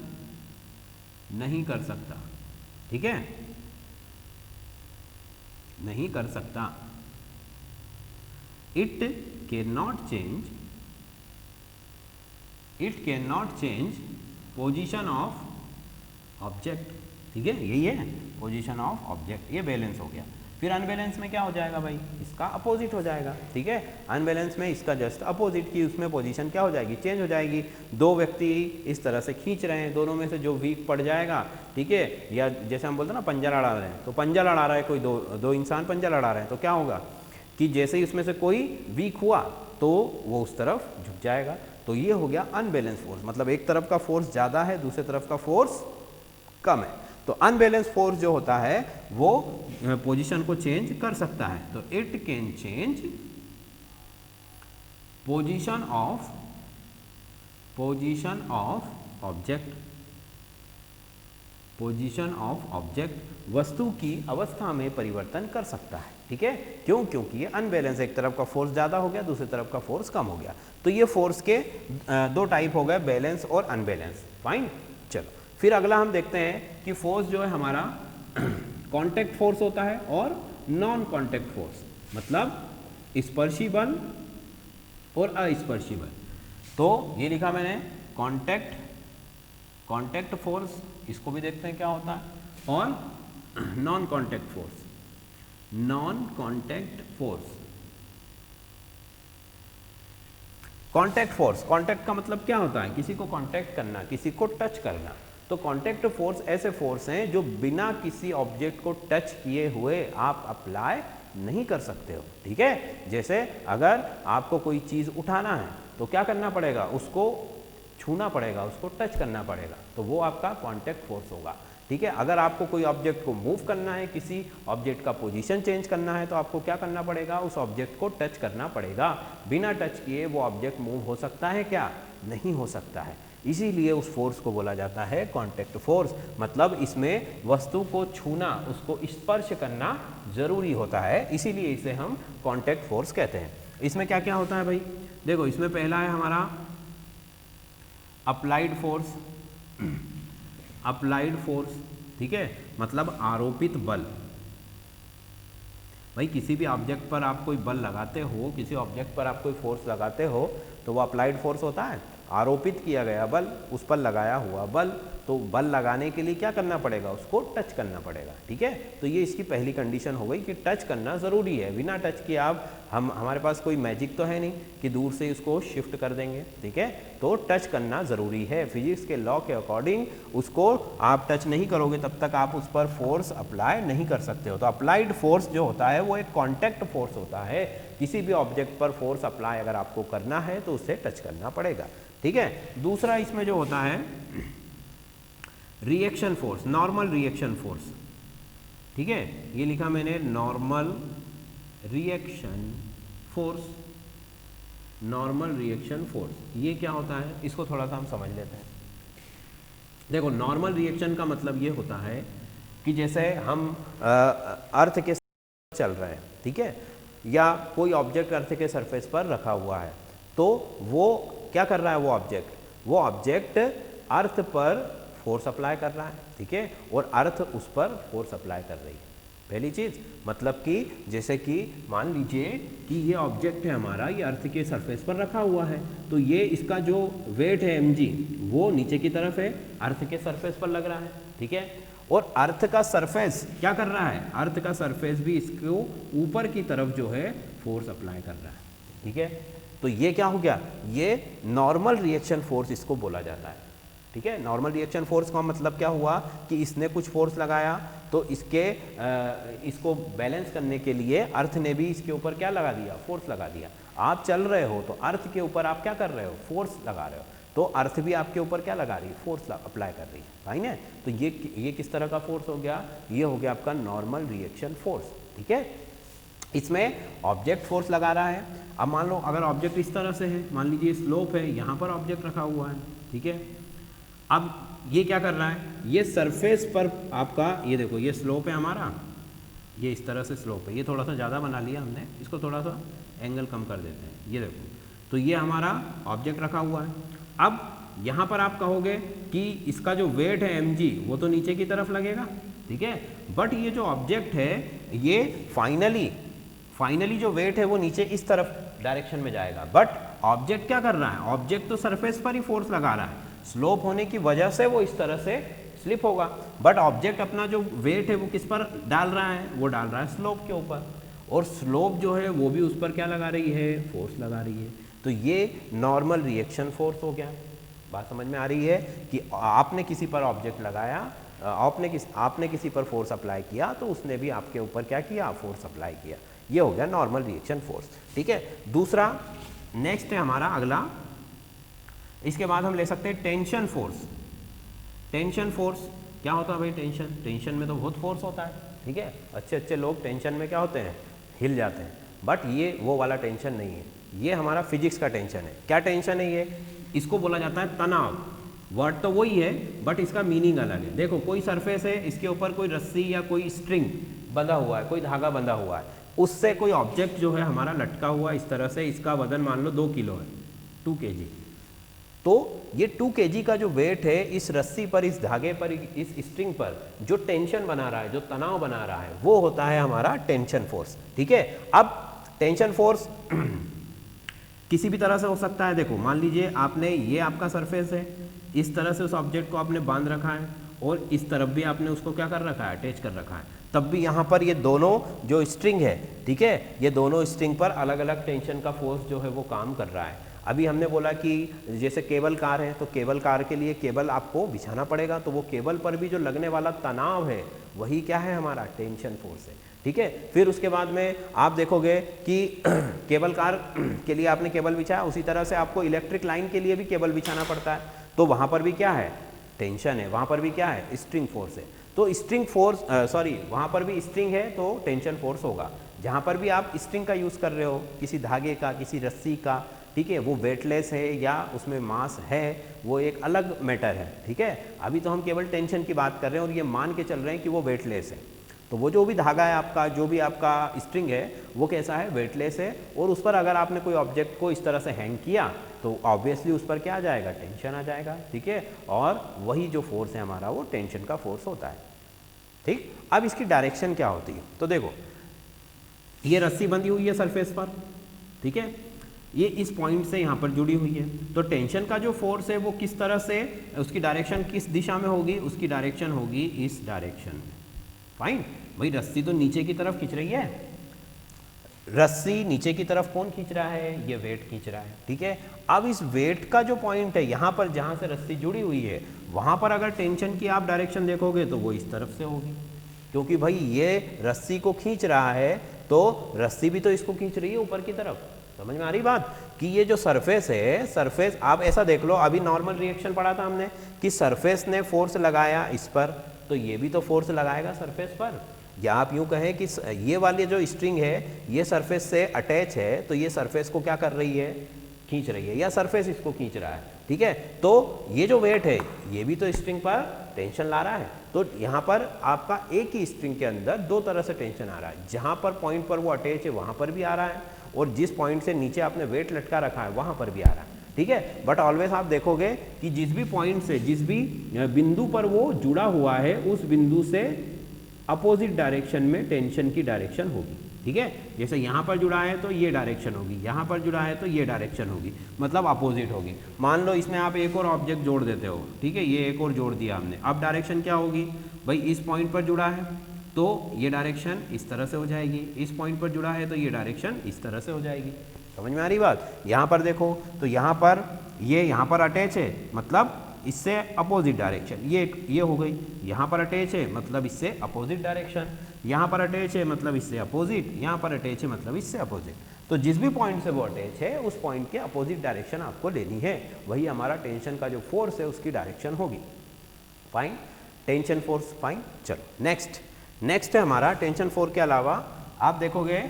नहीं कर सकता, ठीक है, नहीं कर सकता। It can not change position of object, ठीक है, यही है पोजीशन ऑफ ऑब्जेक्ट, ये बैलेंस हो गया। फिर अनबैलेंस में क्या हो जाएगा भाई, इसका अपोजिट हो जाएगा, ठीक है, अनबैलेंस में इसका जस्ट अपोजिट की उसमें पोजीशन क्या हो जाएगी, चेंज हो जाएगी। दो व्यक्ति इस तरह से खींच रहे हैं, दोनों में से जो वीक पड़ जाएगा, ठीक है, या जैसे हम बोलते हैं ना पंजा लड़ा रहे हैं, तो पंजा लड़ा रहा है कोई, दो इंसान पंजा लड़ा रहे हैं, तो क्या होगा कि जैसे ही उसमें से कोई वीक हुआ तो वो उस तरफ झुक जाएगा। तो ये हो गया अनबैलेंस फोर्स, मतलब एक तरफ का फोर्स ज़्यादा है, दूसरे तरफ का फोर्स कम है। तो अनबैलेंस फोर्स जो होता है वो पोजीशन को चेंज कर सकता है। तो it can change position of object, position of object वस्तु की अवस्था में परिवर्तन कर सकता है, ठीक है, क्यों, क्योंकि ये अनबैलेंस, एक तरफ का फोर्स ज़्यादा हो गया, दूसरी तरफ का फोर्स कम हो गया। तो ये फोर्स के दो टाइप हो गए, बैलेंस और अनबैलेंस, फाइन। चलो फिर अगला हम देखते हैं कि फोर्स जो है हमारा कांटेक्ट फोर्स होता है और नॉन कांटेक्ट फोर्स, मतलब स्पर्शी बल और अस्पर्शी बल। तो ये लिखा मैंने कांटेक्ट फोर्स, इसको भी देखते हैं क्या होता है, और non contact force, non contact force. Contact force, contact का मतलब क्या होता है, किसी को कांटेक्ट करना, किसी को टच करना। तो कांटेक्ट फोर्स ऐसे फोर्स हैं जो बिना किसी ऑब्जेक्ट को टच किए हुए आप अप्लाई नहीं कर सकते हो, ठीक है। जैसे अगर आपको कोई चीज़ उठाना है तो क्या करना पड़ेगा, उसको छूना पड़ेगा, उसको टच करना पड़ेगा, तो वो आपका कांटेक्ट फोर्स होगा, ठीक है। अगर आपको कोई ऑब्जेक्ट को मूव करना है, किसी ऑब्जेक्ट का पोजीशन चेंज करना है, तो आपको क्या करना पड़ेगा, उस ऑब्जेक्ट को टच करना पड़ेगा। बिना टच किए वो ऑब्जेक्ट मूव हो सकता है क्या, नहीं हो सकता है। इसीलिए उस फोर्स को बोला जाता है कांटेक्ट फोर्स, मतलब इसमें वस्तु को छूना, उसको स्पर्श करना जरूरी होता है, इसीलिए इसे हम कांटेक्ट फोर्स कहते हैं। इसमें क्या क्या होता है भाई, देखो इसमें पहला है हमारा अप्लाइड फोर्स, अप्लाइड फोर्स, ठीक है, मतलब आरोपित बल। भाई किसी भी ऑब्जेक्ट पर आप कोई बल लगाते हो, किसी ऑब्जेक्ट पर आप कोई फोर्स लगाते हो, तो वो अप्लाइड फोर्स होता है, आरोपित किया गया बल, उस पर लगाया हुआ बल। तो बल लगाने के लिए क्या करना पड़ेगा, उसको टच करना पड़ेगा, ठीक है। तो ये इसकी पहली कंडीशन हो गई कि टच करना ज़रूरी है, बिना टच किए आप, हमारे पास कोई मैजिक तो है नहीं कि दूर से उसको शिफ्ट कर देंगे, ठीक है। तो टच करना ज़रूरी है, फिजिक्स के लॉ के अकॉर्डिंग उसको आप टच नहीं करोगे तब तक आप उस पर फोर्स अप्लाई नहीं कर सकते हो। तो अप्लाइड फोर्स जो होता है वो एक कॉन्टैक्ट फोर्स होता है, किसी भी ऑब्जेक्ट पर फोर्स अप्लाई अगर आपको करना है तो उसे टच करना पड़ेगा, ठीक है। दूसरा इसमें जो होता है reaction force, normal reaction force, ठीक है, ये लिखा मैंने normal reaction force. Normal reaction force ये क्या होता है, इसको थोड़ा सा हम समझ लेते हैं। देखो नॉर्मल रिएक्शन का मतलब ये होता है कि जैसे हम अर्थ के चल रहे हैं, ठीक है, या कोई ऑब्जेक्ट अर्थ के सरफेस पर रखा हुआ है, तो वो क्या कर रहा है, वो ऑब्जेक्ट अर्थ पर फोर्स अप्लाई कर रहा है, ठीक है, और अर्थ उस पर फोर्स अप्लाई कर रही है। पहली चीज मतलब कि जैसे कि मान लीजिए कि ये ऑब्जेक्ट है हमारा, ये अर्थ के सरफेस पर रखा हुआ है, तो ये इसका जो वेट है mg वो नीचे की तरफ है, अर्थ के सरफेस पर लग रहा है, ठीक है, और अर्थ का सरफेस क्या कर रहा है, अर्थ का सरफेस भी इसको ऊपर की तरफ जो है फोर्स अप्लाई कर रहा है, ठीक है। तो ये क्या हो गया, ये नॉर्मल रिएक्शन फोर्स इसको बोला जाता है, ठीक है। नॉर्मल रिएक्शन फोर्स का मतलब क्या हुआ कि इसने कुछ फोर्स लगाया, तो इसको बैलेंस करने के लिए अर्थ ने भी इसके ऊपर क्या लगा दिया, फोर्स लगा दिया। आप चल रहे हो तो अर्थ के ऊपर आप क्या कर रहे हो, फोर्स लगा रहे हो, तो अर्थ भी आपके ऊपर क्या लगा रही है, फोर्स अप्लाई कर रही है, भाई ना। तो ये किस तरह का फोर्स हो गया, ये हो गया आपका नॉर्मल रिएक्शन फोर्स, ठीक है। इसमें ऑब्जेक्ट फोर्स लगा रहा है। अब मान लो अगर ऑब्जेक्ट इस तरह से है, मान लीजिए स्लोप है, यहाँ पर ऑब्जेक्ट रखा हुआ है, ठीक है। अब ये क्या कर रहा है, ये सरफेस पर आपका, ये देखो ये स्लोप है हमारा, ये इस तरह से स्लोप है, ये थोड़ा सा ज़्यादा बना लिया हमने, इसको थोड़ा सा एंगल कम कर देते हैं, ये देखो, तो ये हमारा ऑब्जेक्ट रखा हुआ है। अब यहाँ पर आप कहोगे कि इसका जो वेट है mg वो तो नीचे की तरफ लगेगा, ठीक है, बट ये जो ऑब्जेक्ट है ये फाइनली जो वेट है वो नीचे इस तरफ डायरेक्शन में जाएगा, बट ऑब्जेक्ट क्या कर रहा है, ऑब्जेक्ट तो सरफेस पर ही फोर्स लगा रहा है, स्लोप होने की वजह से वो इस तरह से स्लिप होगा, बट ऑब्जेक्ट अपना जो वेट है वो किस पर डाल रहा है, वो डाल रहा है स्लोप के ऊपर, और स्लोप जो है वो भी उस पर क्या लगा रही है, फोर्स लगा रही है। तो ये नॉर्मल रिएक्शन फोर्स हो गया। बात समझ में आ रही है कि आपने किसी पर ऑब्जेक्ट लगाया, आपने किसी पर फोर्स अप्लाई किया, तो उसने भी आपके ऊपर क्या किया, फोर्स अप्लाई किया। ये हो गया नॉर्मल रिएक्शन फोर्स, ठीक है। दूसरा नेक्स्ट है हमारा अगला, इसके बाद हम ले सकते हैं टेंशन फोर्स। टेंशन फोर्स क्या होता है भाई, टेंशन में तो बहुत फोर्स होता है, ठीक है, अच्छे लोग टेंशन में क्या होते हैं, हिल जाते हैं, बट ये वो वाला टेंशन नहीं है, ये हमारा फिजिक्स का टेंशन है। क्या टेंशन है ये, इसको बोला जाता है तनाव। वर्ड तो वही है बट इसका मीनिंग अलग है। देखो कोई सरफेस है, इसके ऊपर कोई रस्सी या कोई स्ट्रिंग बंधा हुआ है, कोई धागा बंधा हुआ है, उससे कोई ऑब्जेक्ट जो है हमारा लटका हुआ इस तरह से, इसका वजन मान लो 2 किलो है, 2 kg। तो ये 2 kg का जो वेट है इस रस्सी पर, इस धागे पर, इस स्ट्रिंग पर जो टेंशन बना रहा है, जो तनाव बना रहा है, वो होता है हमारा टेंशन फोर्स, ठीक है। अब टेंशन फोर्स किसी भी तरह से हो सकता है। देखो मान लीजिए आपने, ये आपका सरफेस है, इस तरह से उस ऑब्जेक्ट को आपने बांध रखा है, और इस तरफ भी आपने उसको क्या कर रखा है, अटैच कर रखा है, तब भी यहाँ पर ये दोनों जो स्ट्रिंग है, ठीक है, ये दोनों स्ट्रिंग पर अलग अलग टेंशन का फोर्स जो है वो काम कर रहा है। अभी हमने बोला कि जैसे केबल कार है, तो केबल कार के लिए केबल आपको बिछाना पड़ेगा, तो वो केबल पर भी जो लगने वाला तनाव है वही क्या है, हमारा टेंशन फोर्स है, ठीक है। फिर उसके बाद में आप देखोगे कि केबल कार के लिए आपने केबल बिछाया, उसी तरह से आपको इलेक्ट्रिक लाइन के लिए भी केबल बिछाना पड़ता है, तो वहाँ पर भी क्या है, टेंशन है, वहाँ पर भी क्या है, स्ट्रिंग फोर्स है। तो स्ट्रिंग फोर्स वहाँ पर भी स्ट्रिंग है तो टेंशन फोर्स होगा। जहाँ पर भी आप स्ट्रिंग का यूज़ कर रहे हो, किसी धागे का, किसी रस्सी का, ठीक है, वो वेटलेस है या उसमें मास है, वो एक अलग मैटर है, ठीक है। अभी तो हम केवल टेंशन की बात कर रहे हैं और ये मान के चल रहे हैं कि वो वेटलेस है, तो वो जो भी धागा है आपका, जो भी आपका स्ट्रिंग है, वो कैसा है, वेटलेस है, और उस पर अगर आपने कोई ऑब्जेक्ट को इस तरह से हैंग किया तो ऑब्वियसली उस पर क्या आ जाएगा, टेंशन आ जाएगा, ठीक है, और वही जो फोर्स है हमारा वो टेंशन का फोर्स होता है, ठीक। अब इसकी डायरेक्शन क्या होती है, तो देखो ये रस्सी बंधी हुई है सरफेस पर, ठीक है, ये इस पॉइंट से यहाँ पर जुड़ी हुई है, तो टेंशन का जो फोर्स है वो किस तरह से, उसकी डायरेक्शन किस दिशा में होगी, उसकी डायरेक्शन होगी इस डायरेक्शन में। फाइन भाई, रस्सी तो नीचे की तरफ खींच रही है, रस्सी नीचे की तरफ कौन खींच रहा है, ये वेट खींच रहा है, ठीक है। अब इस वेट का जो पॉइंट है यहाँ पर, जहाँ से रस्सी जुड़ी हुई है, वहाँ पर अगर टेंशन की आप डायरेक्शन देखोगे तो वो इस तरफ से होगी, क्योंकि भाई ये रस्सी को खींच रहा है तो रस्सी भी तो इसको खींच रही है ऊपर की तरफ। समझ में आ रही बात कि ये जो सरफेस है, सरफेस आप ऐसा देख लो, अभी नॉर्मल रिएक्शन पढ़ा था हमने कि सरफेस ने फोर्स लगाया इस पर, तो ये भी तो फोर्स लगाएगा सरफेस पर, या आप यूँ कहें कि ये वाली जो स्ट्रिंग है ये सरफेस से अटैच है, तो ये सरफेस को क्या कर रही है, खींच रही है, या सरफेस इसको खींच रहा है, ठीक है। तो ये जो वेट है ये भी तो स्ट्रिंग पर टेंशन ला रहा है। तो यहाँ पर आपका एक ही स्ट्रिंग के अंदर दो तरह से टेंशन आ रहा है, जहाँ पर पॉइंट पर वो अटैच है वहाँ पर भी आ रहा है, और जिस पॉइंट से नीचे आपने वेट लटका रखा है वहाँ पर भी आ रहा है, ठीक है। बट ऑलवेज आप देखोगे कि जिस भी पॉइंट से, जिस भी बिंदु पर वो जुड़ा हुआ है उस बिंदु से अपोजिट डायरेक्शन में टेंशन की डायरेक्शन होगी, ठीक है। जैसे यहाँ पर जुड़ा है तो ये डायरेक्शन होगी, यहाँ पर जुड़ा है तो ये डायरेक्शन होगी, मतलब अपोजिट होगी। मान लो इसमें आप एक और ऑब्जेक्ट जोड़ देते हो, ठीक है, ये एक और जोड़ दिया हमने, अब डायरेक्शन क्या होगी भाई, इस पॉइंट पर जुड़ा है तो ये डायरेक्शन इस तरह से हो जाएगी, इस पॉइंट पर जुड़ा है तो ये डायरेक्शन इस तरह से हो जाएगी। समझ में आ रही बात। यहाँ पर देखो तो यहाँ पर ये यहाँ पर अटैच है, मतलब इससे अपोजिट डायरेक्शन, ये हो गई। यहाँ पर अटैच है मतलब इससे अपोजिट डायरेक्शन, यहाँ पर अटैच है मतलब इससे अपोजिट, यहाँ पर अटैच है मतलब इससे अपोजिट। तो जिस भी पॉइंट से वो अटैच है उस पॉइंट के अपोजिट डायरेक्शन आपको लेनी है, वही हमारा टेंशन का जो फोर्स है उसकी डायरेक्शन होगी। Fine, tension force fine. चलो नेक्स्ट है हमारा टेंशन फोर्स के अलावा आप देखोगे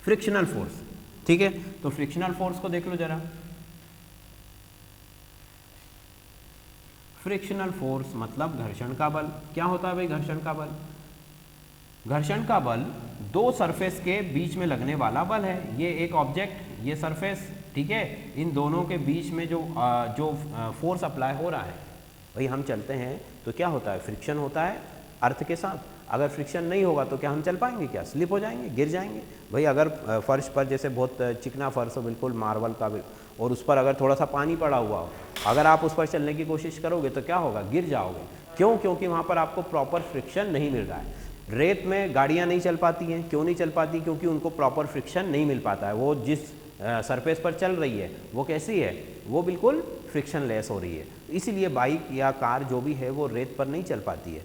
फ्रिक्शनल फोर्स, ठीक है। तो फ्रिक्शनल फोर्स को देख लो जरा। फ्रिक्शनल फोर्स मतलब घर्षण का बल। क्या होता है भाई घर्षण का बल? घर्षण का बल दो सरफेस के बीच में लगने वाला बल है। ये एक ऑब्जेक्ट, ये सरफेस, ठीक है, इन दोनों के बीच में जो फोर्स अप्लाई हो रहा है, भाई हम चलते हैं तो क्या होता है, फ्रिक्शन होता है अर्थ के साथ। अगर फ्रिक्शन नहीं होगा तो क्या हम चल पाएंगे, क्या स्लिप हो जाएंगे, गिर जाएंगे। भाई अगर फर्श पर जैसे बहुत चिकना फर्श हो, बिल्कुल मार्बल का, और उस पर अगर थोड़ा सा पानी पड़ा हुआ हो, अगर आप उस पर चलने की कोशिश करोगे तो क्या होगा, गिर जाओगे। क्यों? क्योंकि वहाँ पर आपको प्रॉपर फ्रिक्शन नहीं मिल रहा है। रेत में गाड़ियाँ नहीं चल पाती हैं, क्यों नहीं चल पाती? क्योंकि उनको प्रॉपर फ्रिक्शन नहीं मिल पाता है। वो जिस सरफेस पर चल रही है वो कैसी है, वो बिल्कुल फ्रिक्शन लेस हो रही है। इसीलिए बाइक या कार जो भी है वो रेत पर नहीं चल पाती है।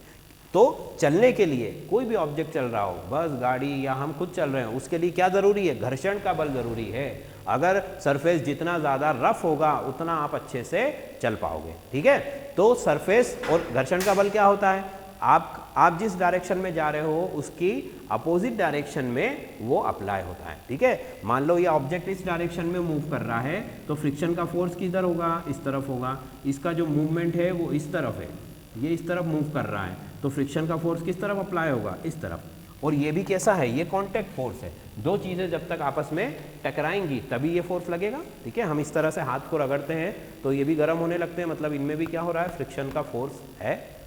तो चलने के लिए कोई भी ऑब्जेक्ट चल रहा हो, बस गाड़ी या हम खुद चल रहे हैं, उसके लिए क्या ज़रूरी है, घर्षण का बल ज़रूरी है। अगर सरफेस जितना ज़्यादा रफ होगा उतना आप अच्छे से चल पाओगे, ठीक है। तो सरफेस और घर्षण का बल क्या होता है, आप जिस डायरेक्शन में जा रहे हो उसकी अपोजिट डायरेक्शन में वो अप्लाई होता है, ठीक है। मान लो ये ऑब्जेक्ट इस डायरेक्शन में मूव कर रहा है तो फ्रिक्शन का फोर्स किधर होगा, इस तरफ होगा। इसका जो मूवमेंट है वो इस तरफ है, ये इस तरफ मूव कर रहा है, तो फ्रिक्शन का फोर्स किस तरफ अप्लाई होगा, इस तरफ। और ये भी कैसा है, ये कांटेक्ट फोर्स है। दो चीज़ें जब तक आपस में टकराएंगी तभी ये फोर्स लगेगा, ठीक है। हम इस तरह से हाथ को रगड़ते हैं तो ये भी गर्म होने लगते हैं, मतलब इनमें भी क्या हो रहा है, फ्रिक्शन का फोर्स है।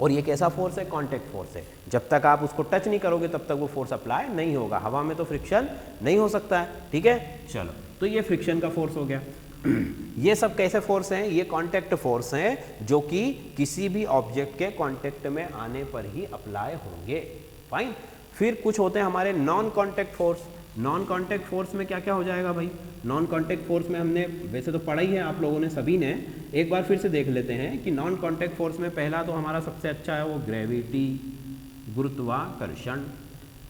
और ये कैसा फोर्स है, कांटेक्ट फोर्स है। जब तक आप उसको टच नहीं करोगे तब तक वो फोर्स अप्लाई नहीं होगा। हवा में तो फ्रिक्शन नहीं हो सकता है, ठीक है। चलो, तो ये फ्रिक्शन का फोर्स हो गया। ये सब कैसे फोर्स हैं, ये कांटेक्ट फोर्स हैं जो कि किसी भी ऑब्जेक्ट के कांटेक्ट में आने पर ही अप्लाई होंगे। फाइन। फिर कुछ होते हैं हमारे non contact force. Non contact force में क्या क्या हो जाएगा भाई? नॉन कांटेक्ट फोर्स में हमने वैसे तो पढ़ा ही है आप लोगों ने, सभी ने, एक बार फिर से देख लेते हैं कि नॉन कांटेक्ट फोर्स में पहला तो हमारा सबसे अच्छा है वो ग्रेविटी, गुरुत्वाकर्षण।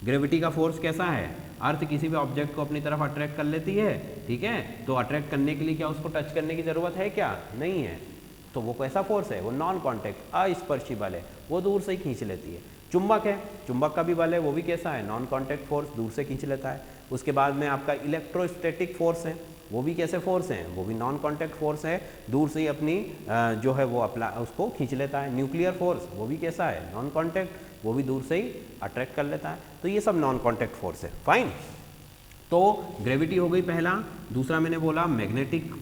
ग्रेविटी का फोर्स कैसा है, अर्थ किसी भी ऑब्जेक्ट को अपनी तरफ अट्रैक्ट कर लेती है, ठीक है। तो अट्रैक्ट करने के लिए क्या उसको टच करने की ज़रूरत है क्या? नहीं है। तो वो कैसा फोर्स है, वो नॉन कांटेक्ट, अस्पर्शी बल है, वो दूर से ही खींच लेती है। चुंबक है, चुंबक का भी बल है, वो भी कैसा है, नॉन कांटेक्ट फोर्स, दूर से खींच लेता है। उसके बाद में आपका इलेक्ट्रोस्टैटिक फोर्स है, वो भी कैसे फोर्स हैं, वो भी नॉन कांटेक्ट फोर्स है, दूर से ही अपनी जो है वो उसको खींच लेता है। न्यूक्लियर फोर्स, वो भी कैसा है, नॉन कांटेक्ट, वो भी दूर से ही अट्रैक्ट कर लेता है। तो ये सब नॉन कांटेक्ट फोर्स है। फाइन। तो ग्रेविटी हो गई पहला। दूसरा मैंने बोला मैग्नेटिक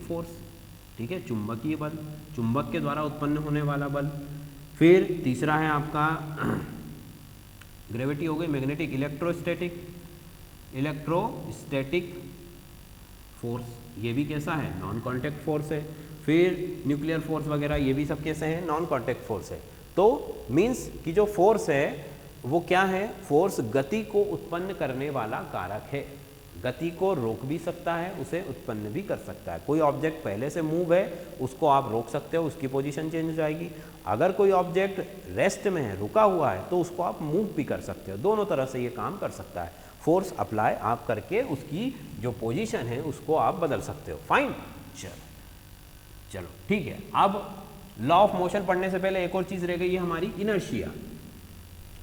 फोर्स, ठीक है, चुंबकीय बल, चुंबक के द्वारा उत्पन्न होने वाला बल। फिर तीसरा है आपका ग्रेविटी हो गई मैग्नेटिक, इलेक्ट्रोस्टैटिक फोर्स, ये भी कैसा है, नॉन कांटेक्ट फोर्स है। फिर न्यूक्लियर फोर्स वगैरह, ये भी सब कैसे हैं, नॉन कांटेक्ट फोर्स है। तो मीन्स कि जो फोर्स है वो क्या है, फोर्स गति को उत्पन्न करने वाला कारक है। गति को रोक भी सकता है, उसे उत्पन्न भी कर सकता है। कोई ऑब्जेक्ट पहले से मूव है, उसको आप रोक सकते हो, उसकी पोजीशन चेंज हो जाएगी। अगर कोई ऑब्जेक्ट रेस्ट में है, रुका हुआ है, तो उसको आप मूव भी कर सकते हो। दोनों तरह से ये काम कर सकता है। फोर्स अप्लाई आप करके उसकी जो पोजीशन है उसको आप बदल सकते हो। फाइन। चलो ठीक है। अब लॉ ऑफ मोशन पढ़ने से पहले एक और चीज रह गई है हमारी, इनर्शिया।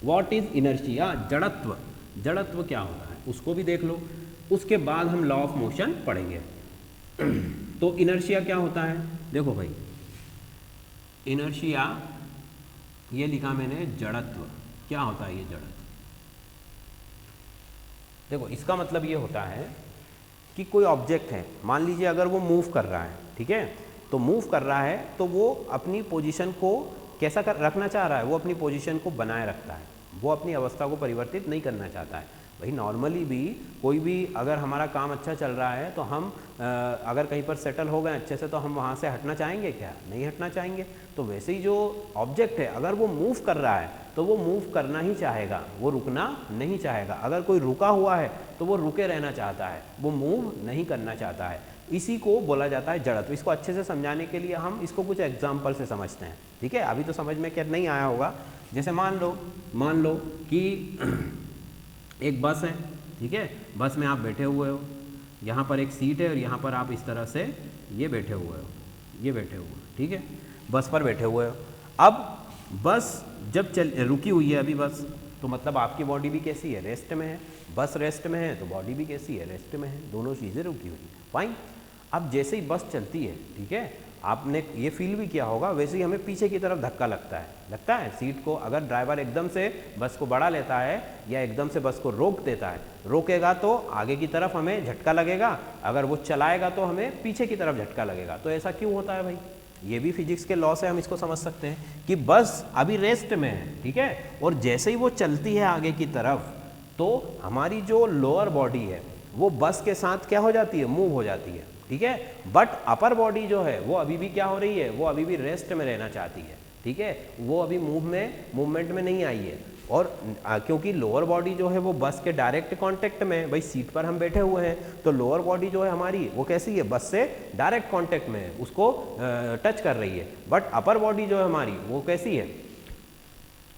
What is inertia? जड़त्व। जड़त्व क्या होता है उसको भी देख लो, उसके बाद हम लॉ ऑफ मोशन पढ़ेंगे। तो इनर्शिया क्या होता है? देखो भाई, इनर्शिया ये लिखा मैंने जड़त्व। क्या होता है ये जड़त्व? देखो इसका मतलब ये होता है कि कोई ऑब्जेक्ट है, मान लीजिए अगर वो मूव कर रहा है, ठीक है, तो मूव कर रहा है तो वो अपनी पोजीशन को कैसा रखना चाह रहा है? वो अपनी पोजीशन को बनाए रखता है, वो अपनी अवस्था को परिवर्तित नहीं करना चाहता है। भाई नॉर्मली भी कोई भी अगर हमारा काम अच्छा चल रहा है तो हम अगर कहीं पर सेटल हो गए अच्छे से तो हम वहाँ से हटना चाहेंगे क्या? नहीं हटना चाहेंगे। तो वैसे ही जो ऑब्जेक्ट है अगर वो मूव कर रहा है तो वो मूव करना ही चाहेगा, वो रुकना नहीं चाहेगा। अगर कोई रुका हुआ है तो वो रुके रहना चाहता है, वो मूव नहीं करना चाहता है। इसी को बोला जाता है जड़त्व। इसको अच्छे से समझाने के लिए हम इसको कुछ एग्जाम्पल से समझते हैं, ठीक है? अभी तो समझ में क्या नहीं आया होगा। जैसे मान लो कि एक बस है, ठीक है, बस में आप बैठे हुए हो, यहाँ पर एक सीट है और यहाँ पर आप इस तरह से ये बैठे हुए हो, ये बैठे हुए हो, ठीक है, बस पर बैठे हुए हो। अब बस जब रुकी हुई है अभी बस, तो मतलब आपकी बॉडी भी कैसी है? रेस्ट में है। बस रेस्ट में है तो बॉडी भी कैसी है? रेस्ट में है। दोनों चीज़ें रुकी हुई, फाइन। अब जैसे ही बस चलती है, ठीक है, आपने ये फील भी किया होगा, वैसे ही हमें पीछे की तरफ धक्का लगता है सीट को। अगर ड्राइवर एकदम से बस को बढ़ा लेता है या एकदम से बस को रोक देता है, रोकेगा तो आगे की तरफ हमें झटका लगेगा, अगर वो चलाएगा तो हमें पीछे की तरफ झटका लगेगा। तो ऐसा क्यों होता है भाई? ये भी फिजिक्स के लॉ से हम इसको समझ सकते हैं कि बस अभी रेस्ट में है, ठीक है, और जैसे ही वो चलती है आगे की तरफ तो हमारी जो लोअर बॉडी है वो बस के साथ क्या हो जाती है? मूव हो जाती है, ठीक है। बट अपर बॉडी जो है वो अभी भी क्या हो रही है? वो अभी भी रेस्ट में रहना चाहती है, ठीक है, वो अभी मूवमेंट में नहीं आई है। और क्योंकि लोअर बॉडी जो है वो बस के डायरेक्ट कांटेक्ट में है, भाई सीट पर हम बैठे हुए हैं तो लोअर बॉडी जो है हमारी वो कैसी है? बस से डायरेक्ट कांटेक्ट में है, उसको टच कर रही है। बट अपर बॉडी जो है हमारी वो कैसी है?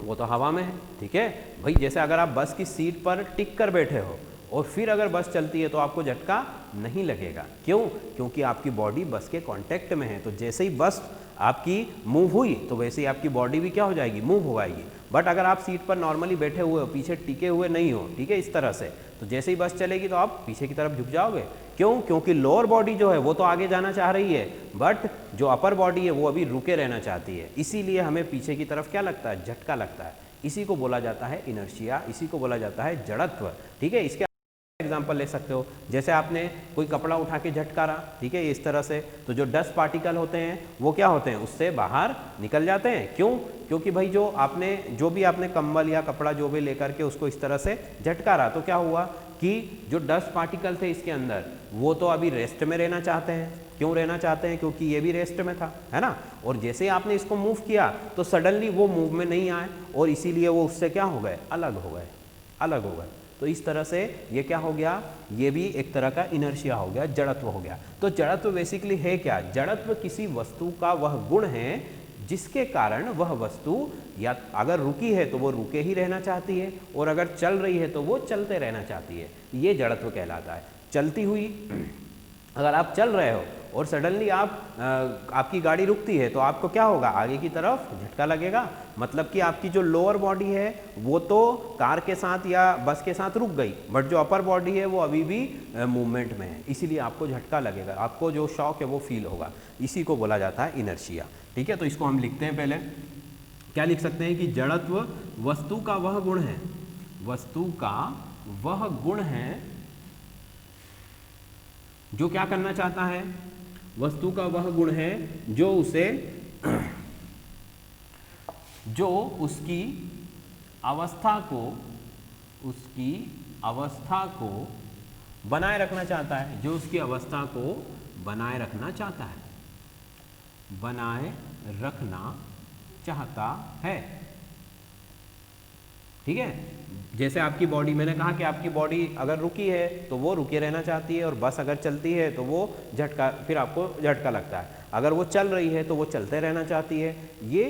वो तो हवा में है, ठीक है। भाई जैसे अगर आप बस की सीट पर टिक कर बैठे हो और फिर अगर बस चलती है तो आपको झटका नहीं लगेगा। क्यों? क्योंकि आपकी बॉडी बस के कांटेक्ट में है। तो जैसे ही बस आपकी मूव हुई तो वैसे ही आपकी बॉडी भी क्या हो जाएगी? मूव हो जाएगी। बट अगर आप सीट पर नॉर्मली बैठे हुए हो, पीछे टिके हुए नहीं हो, ठीक है, इस तरह से, तो जैसे ही बस चलेगी तो आप पीछे की तरफ झुक जाओगे। क्यों? क्योंकि लोअर बॉडी जो है वो तो आगे जाना चाह रही है, बट जो अपर बॉडी है वो अभी रुके रहना चाहती है। इसीलिए हमें पीछे की तरफ क्या लगता है? झटका लगता है। इसी को बोला जाता है इनर्शिया, इसी को बोला जाता है जड़त्व, ठीक है। इसके एग्जाम्पल ले सकते हो, जैसे आपने कोई कपड़ा उठा के झटकारा, ठीक है, इस तरह से, तो जो डस्ट पार्टिकल होते हैं वो क्या होते हैं? उससे बाहर निकल जाते हैं। क्यों? क्योंकि भाई जो भी आपने कंबल या कपड़ा जो भी लेकर के उसको इस तरह से झटकारा, तो क्या हुआ कि जो डस्ट पार्टिकल थे इसके अंदर वो तो अभी रेस्ट में रहना चाहते हैं। क्यों रहना चाहते हैं? क्योंकि ये भी रेस्ट में था, है ना। और जैसे ही आपने इसको मूव किया तो सडनली वो मूव में नहीं आए और इसीलिए वो उससे क्या हो गए? अलग हो गए। तो इस तरह से ये क्या हो गया? ये भी एक तरह का इनर्शिया हो गया, जड़त्व हो गया। तो जड़त्व बेसिकली है क्या? जड़त्व किसी वस्तु का वह गुण है जिसके कारण वह वस्तु या अगर रुकी है तो वो रुके ही रहना चाहती है और अगर चल रही है तो वो चलते रहना चाहती है। ये जड़त्व कहलाता है। चलती हुई अगर आप चल रहे हो और सडनली आपकी गाड़ी रुकती है तो आपको क्या होगा? आगे की तरफ झटका लगेगा। मतलब कि आपकी जो लोअर बॉडी है वो तो कार के साथ या बस के साथ रुक गई, बट जो अपर बॉडी है वो अभी भी मूवमेंट में है, इसीलिए आपको झटका लगेगा, आपको जो शॉक है वो फील होगा। इसी को बोला जाता है इनर्शिया, ठीक है। तो इसको हम लिखते हैं, पहले क्या लिख सकते हैं कि जड़त्व वस्तु का वह गुण है, वस्तु का वह गुण है जो क्या करना चाहता है? वस्तु का वह गुण है जो उसकी अवस्था को बनाए रखना चाहता है, जो उसकी अवस्था को बनाए रखना चाहता है, बनाए रखना चाहता है, ठीक है। जैसे आपकी बॉडी, मैंने कहा कि आपकी बॉडी अगर रुकी है तो वो रुके रहना चाहती है और बस अगर चलती है तो वो फिर आपको झटका लगता है। अगर वो चल रही है तो वो चलते रहना चाहती है। ये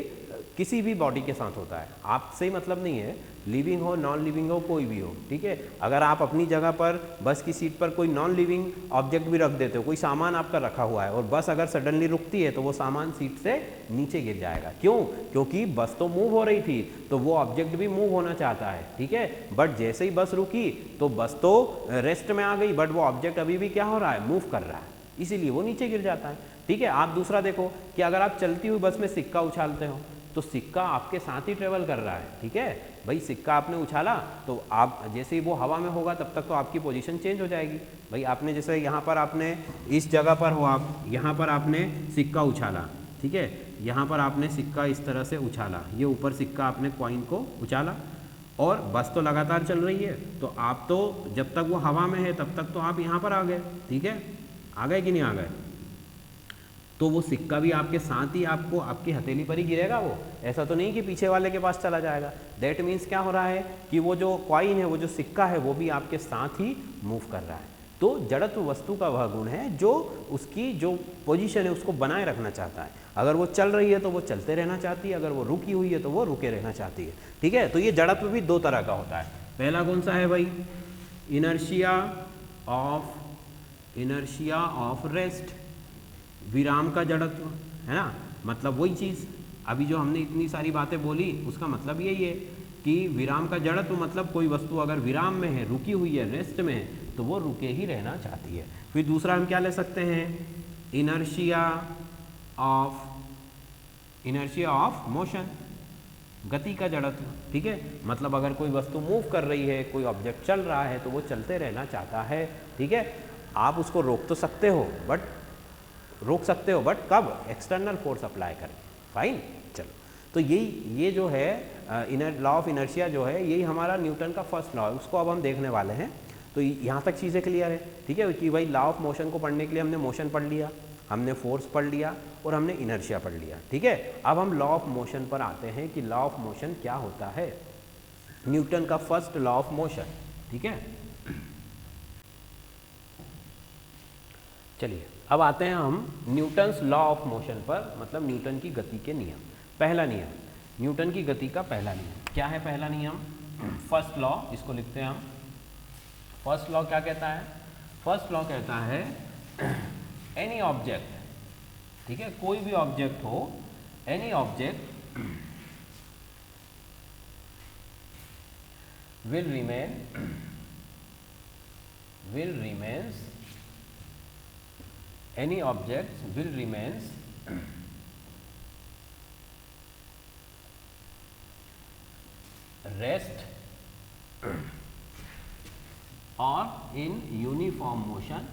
किसी भी बॉडी के साथ होता है, आपसे ही मतलब नहीं है, लिविंग हो नॉन लिविंग हो कोई भी हो, ठीक है। अगर आप अपनी जगह पर बस की सीट पर कोई नॉन लिविंग ऑब्जेक्ट भी रख देते हो, कोई सामान आपका रखा हुआ है और बस अगर सडनली रुकती है तो वो सामान सीट से नीचे गिर जाएगा। क्यों? क्योंकि बस तो मूव हो रही थी तो वो ऑब्जेक्ट भी मूव होना चाहता है, ठीक है। बट जैसे ही बस रुकी तो बस तो रेस्ट में आ गई, बट वो ऑब्जेक्ट अभी भी क्या हो रहा है, मूव कर रहा है, इसीलिए वो नीचे गिर जाता है, ठीक है। आप दूसरा देखो कि अगर आप चलती हुई बस में सिक्का उछालते हो तो सिक्का आपके साथ ही ट्रेवल कर रहा है, ठीक है। भाई सिक्का आपने उछाला तो आप जैसे ही वो हवा में होगा तब तक तो आपकी पोजीशन चेंज हो जाएगी। भाई आपने जैसे यहाँ पर आपने इस जगह पर हो, आप यहाँ पर आपने सिक्का उछाला, ठीक है, यहाँ पर आपने सिक्का इस तरह से उछाला, ये ऊपर सिक्का आपने कॉइन को उछाला और बस तो लगातार चल रही है, तो आप तो जब तक वो हवा में है तब तक तो आप यहाँ पर आ गए, ठीक है, आ गए कि नहीं आ गए। तो वो सिक्का भी आपके साथ ही आपको आपकी हथेली पर ही गिरेगा, वो ऐसा तो नहीं कि पीछे वाले के पास चला जाएगा। दैट मीन्स क्या हो रहा है कि वो जो कॉइन है, वो जो सिक्का है, वो भी आपके साथ ही मूव कर रहा है। तो जड़त्व वस्तु का वह गुण है जो उसकी जो पोजीशन है उसको बनाए रखना चाहता है। अगर वो चल रही है तो वो चलते रहना चाहती है, अगर वो रुकी हुई है तो वो रुके रहना चाहती है, ठीक है। तो ये जड़त्व भी दो तरह का होता है। पहला कौन सा है भाई, इनर्शिया ऑफ रेस्ट, विराम का जड़त्व, है ना। मतलब वही चीज़ अभी जो हमने इतनी सारी बातें बोली उसका मतलब यही है कि विराम का जड़त्व मतलब कोई वस्तु अगर विराम में है, रुकी हुई है, रेस्ट में है, तो वो रुके ही रहना चाहती है। फिर दूसरा हम क्या ले सकते हैं, इनर्शिया ऑफ मोशन, गति का जड़त्व, ठीक है। मतलब अगर कोई वस्तु मूव कर रही है, कोई ऑब्जेक्ट चल रहा है तो वो चलते रहना चाहता है, ठीक है। आप उसको रोक तो सकते हो बट कब, एक्सटर्नल फोर्स अप्लाई करके, फाइन। चलो, तो ये जो है लॉ ऑफ इनर्शिया जो है, यही हमारा न्यूटन का फर्स्ट लॉ है, उसको अब हम देखने वाले हैं। तो यहाँ तक चीज़ें क्लियर है, ठीक है, कि भाई लॉ ऑफ मोशन को पढ़ने के लिए हमने मोशन पढ़ लिया, हमने फोर्स पढ़ लिया और हमने इनर्शिया पढ़ लिया, ठीक है। अब हम लॉ ऑफ मोशन पर आते हैं कि लॉ ऑफ मोशन क्या होता है, न्यूटन का फर्स्ट लॉ ऑफ मोशन, ठीक है। चलिए अब आते हैं हम न्यूटन्स लॉ ऑफ मोशन पर, मतलब न्यूटन की गति के नियम। पहला नियम, न्यूटन की गति का पहला नियम क्या है, पहला नियम फर्स्ट लॉ, इसको लिखते हैं हम। फर्स्ट लॉ क्या कहता है, फर्स्ट लॉ कहता है एनी ऑब्जेक्ट, ठीक है, कोई भी ऑब्जेक्ट हो, any object will remains any object will remains rest or in uniform motion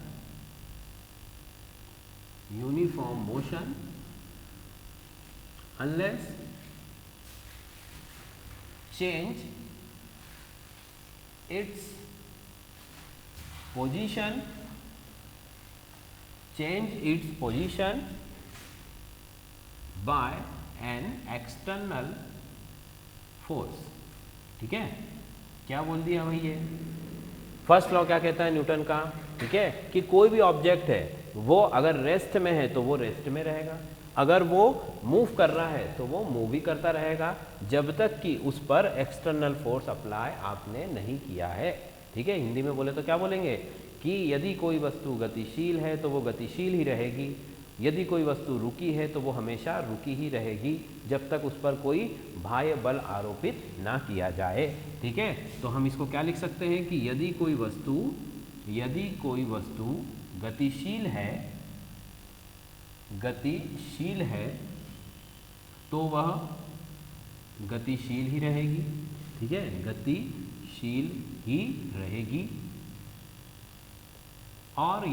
unless change its position by an external force, ठीक है। क्या बोल दिया भाई, ये फर्स्ट लॉ क्या कहता है न्यूटन का, ठीक है, कि कोई भी ऑब्जेक्ट है वो अगर रेस्ट में है तो वो रेस्ट में रहेगा, अगर वो मूव कर रहा है तो वो मूव ही करता रहेगा, जब तक कि उस पर एक्सटर्नल फोर्स अप्लाई आपने नहीं किया है, ठीक है। हिंदी में बोले तो क्या बोलेंगे कि यदि कोई वस्तु गतिशील है तो वो गतिशील ही रहेगी, यदि कोई वस्तु रुकी है तो वो हमेशा रुकी ही रहेगी जब तक उस पर कोई बाह्य बल आरोपित ना किया जाए, ठीक है। तो हम इसको क्या लिख सकते हैं कि यदि कोई वस्तु गतिशील है तो वह गतिशील ही रहेगी, ठीक है, गतिशील ही रहेगी। और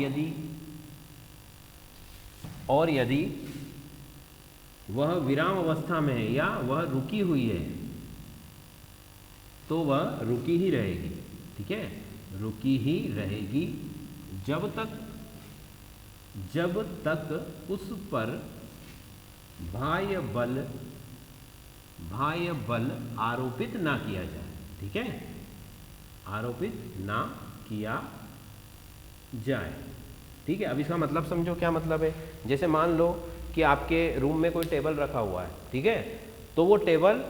यदि वह विराम अवस्था में है या वह रुकी हुई है तो वह रुकी ही रहेगी, ठीक है, रुकी ही रहेगी जब तक उस पर बाह्य बल आरोपित ना किया जाए, ठीक है, आरोपित ना किया जाए, ठीक है। अब इसका मतलब समझो, क्या मतलब है, जैसे मान लो कि आपके रूम में कोई टेबल रखा हुआ है, ठीक है, तो वो टेबल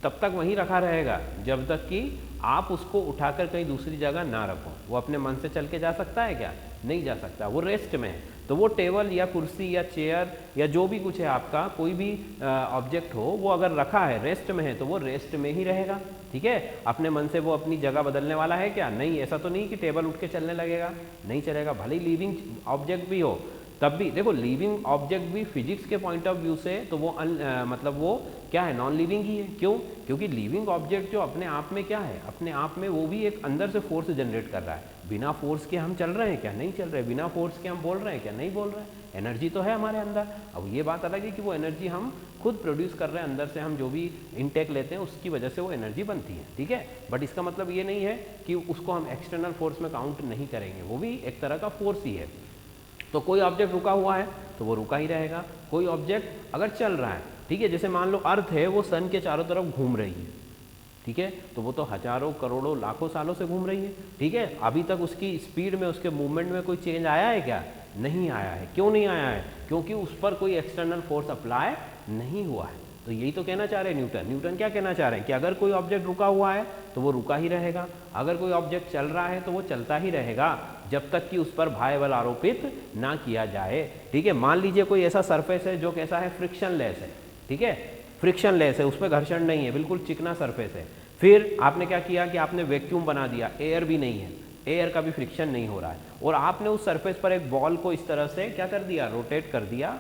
तब तक वहीं रखा रहेगा जब तक कि आप उसको उठाकर कहीं दूसरी जगह ना रखो। वो अपने मन से चल के जा सकता है क्या? नहीं जा सकता, वो रेस्ट में है। तो वो टेबल या कुर्सी या चेयर या जो भी कुछ है आपका, कोई भी ऑब्जेक्ट हो, वो अगर रखा है रेस्ट में है तो वो रेस्ट में ही रहेगा। ठीक है, अपने मन से वो अपनी जगह बदलने वाला है क्या? नहीं। ऐसा तो नहीं कि टेबल उठ के चलने लगेगा, नहीं चलेगा। भले ही लिविंग ऑब्जेक्ट भी हो तब भी देखो, लिविंग ऑब्जेक्ट भी फिजिक्स के पॉइंट ऑफ व्यू से तो वो मतलब वो क्या है, नॉन लिविंग ही है। क्यों? क्योंकि लिविंग ऑब्जेक्ट जो अपने आप में क्या है, अपने आप में वो भी एक अंदर से फोर्स जनरेट कर रहा है। बिना फोर्स के हम चल रहे हैं क्या? नहीं चल रहे। बिना फोर्स के हम बोल रहे हैं क्या? नहीं बोल रहे हैं। एनर्जी तो है हमारे अंदर। अब ये बात अलग है कि वो एनर्जी हम खुद प्रोड्यूस कर रहे हैं, अंदर से हम जो भी इनटेक लेते हैं उसकी वजह से वो एनर्जी बनती है। ठीक है, बट इसका मतलब ये नहीं है कि उसको हम एक्सटर्नल फोर्स में काउंट नहीं करेंगे, वो भी एक तरह का फोर्स ही है। तो कोई ऑब्जेक्ट रुका हुआ है तो वो रुका ही रहेगा। कोई ऑब्जेक्ट अगर चल रहा है, ठीक है, जैसे मान लो अर्थ है, वो सन के चारों तरफ घूम रही है, ठीक है, तो वो तो हजारों करोड़ों लाखों सालों से घूम रही है। ठीक है, अभी तक उसकी स्पीड में, उसके मूवमेंट में कोई चेंज आया है क्या? नहीं आया है। क्यों नहीं आया है? क्योंकि उस पर कोई एक्सटर्नल फोर्स अप्लाई नहीं हुआ है। तो यही तो कहना चाह रहे हैं न्यूटन। न्यूटन क्या कहना चाह रहे हैं कि अगर कोई ऑब्जेक्ट रुका हुआ है तो वो रुका ही रहेगा, अगर कोई ऑब्जेक्ट चल रहा है तो वो चलता ही रहेगा जब तक कि उस पर भार बल आरोपित ना किया जाए। ठीक है, मान लीजिए कोई ऐसा सरफेस है जो कैसा है, फ्रिक्शन लेस है। ठीक है, फ्रिक्शन लेस है, उस पर घर्षण नहीं है, बिल्कुल चिकना सरफेस है। फिर आपने क्या किया कि आपने वैक्यूम बना दिया, एयर भी नहीं है, एयर का भी फ्रिक्शन नहीं हो रहा है, और आपने उस सरफेस पर एक बॉल को इस तरह से क्या कर दिया, रोटेट कर दिया,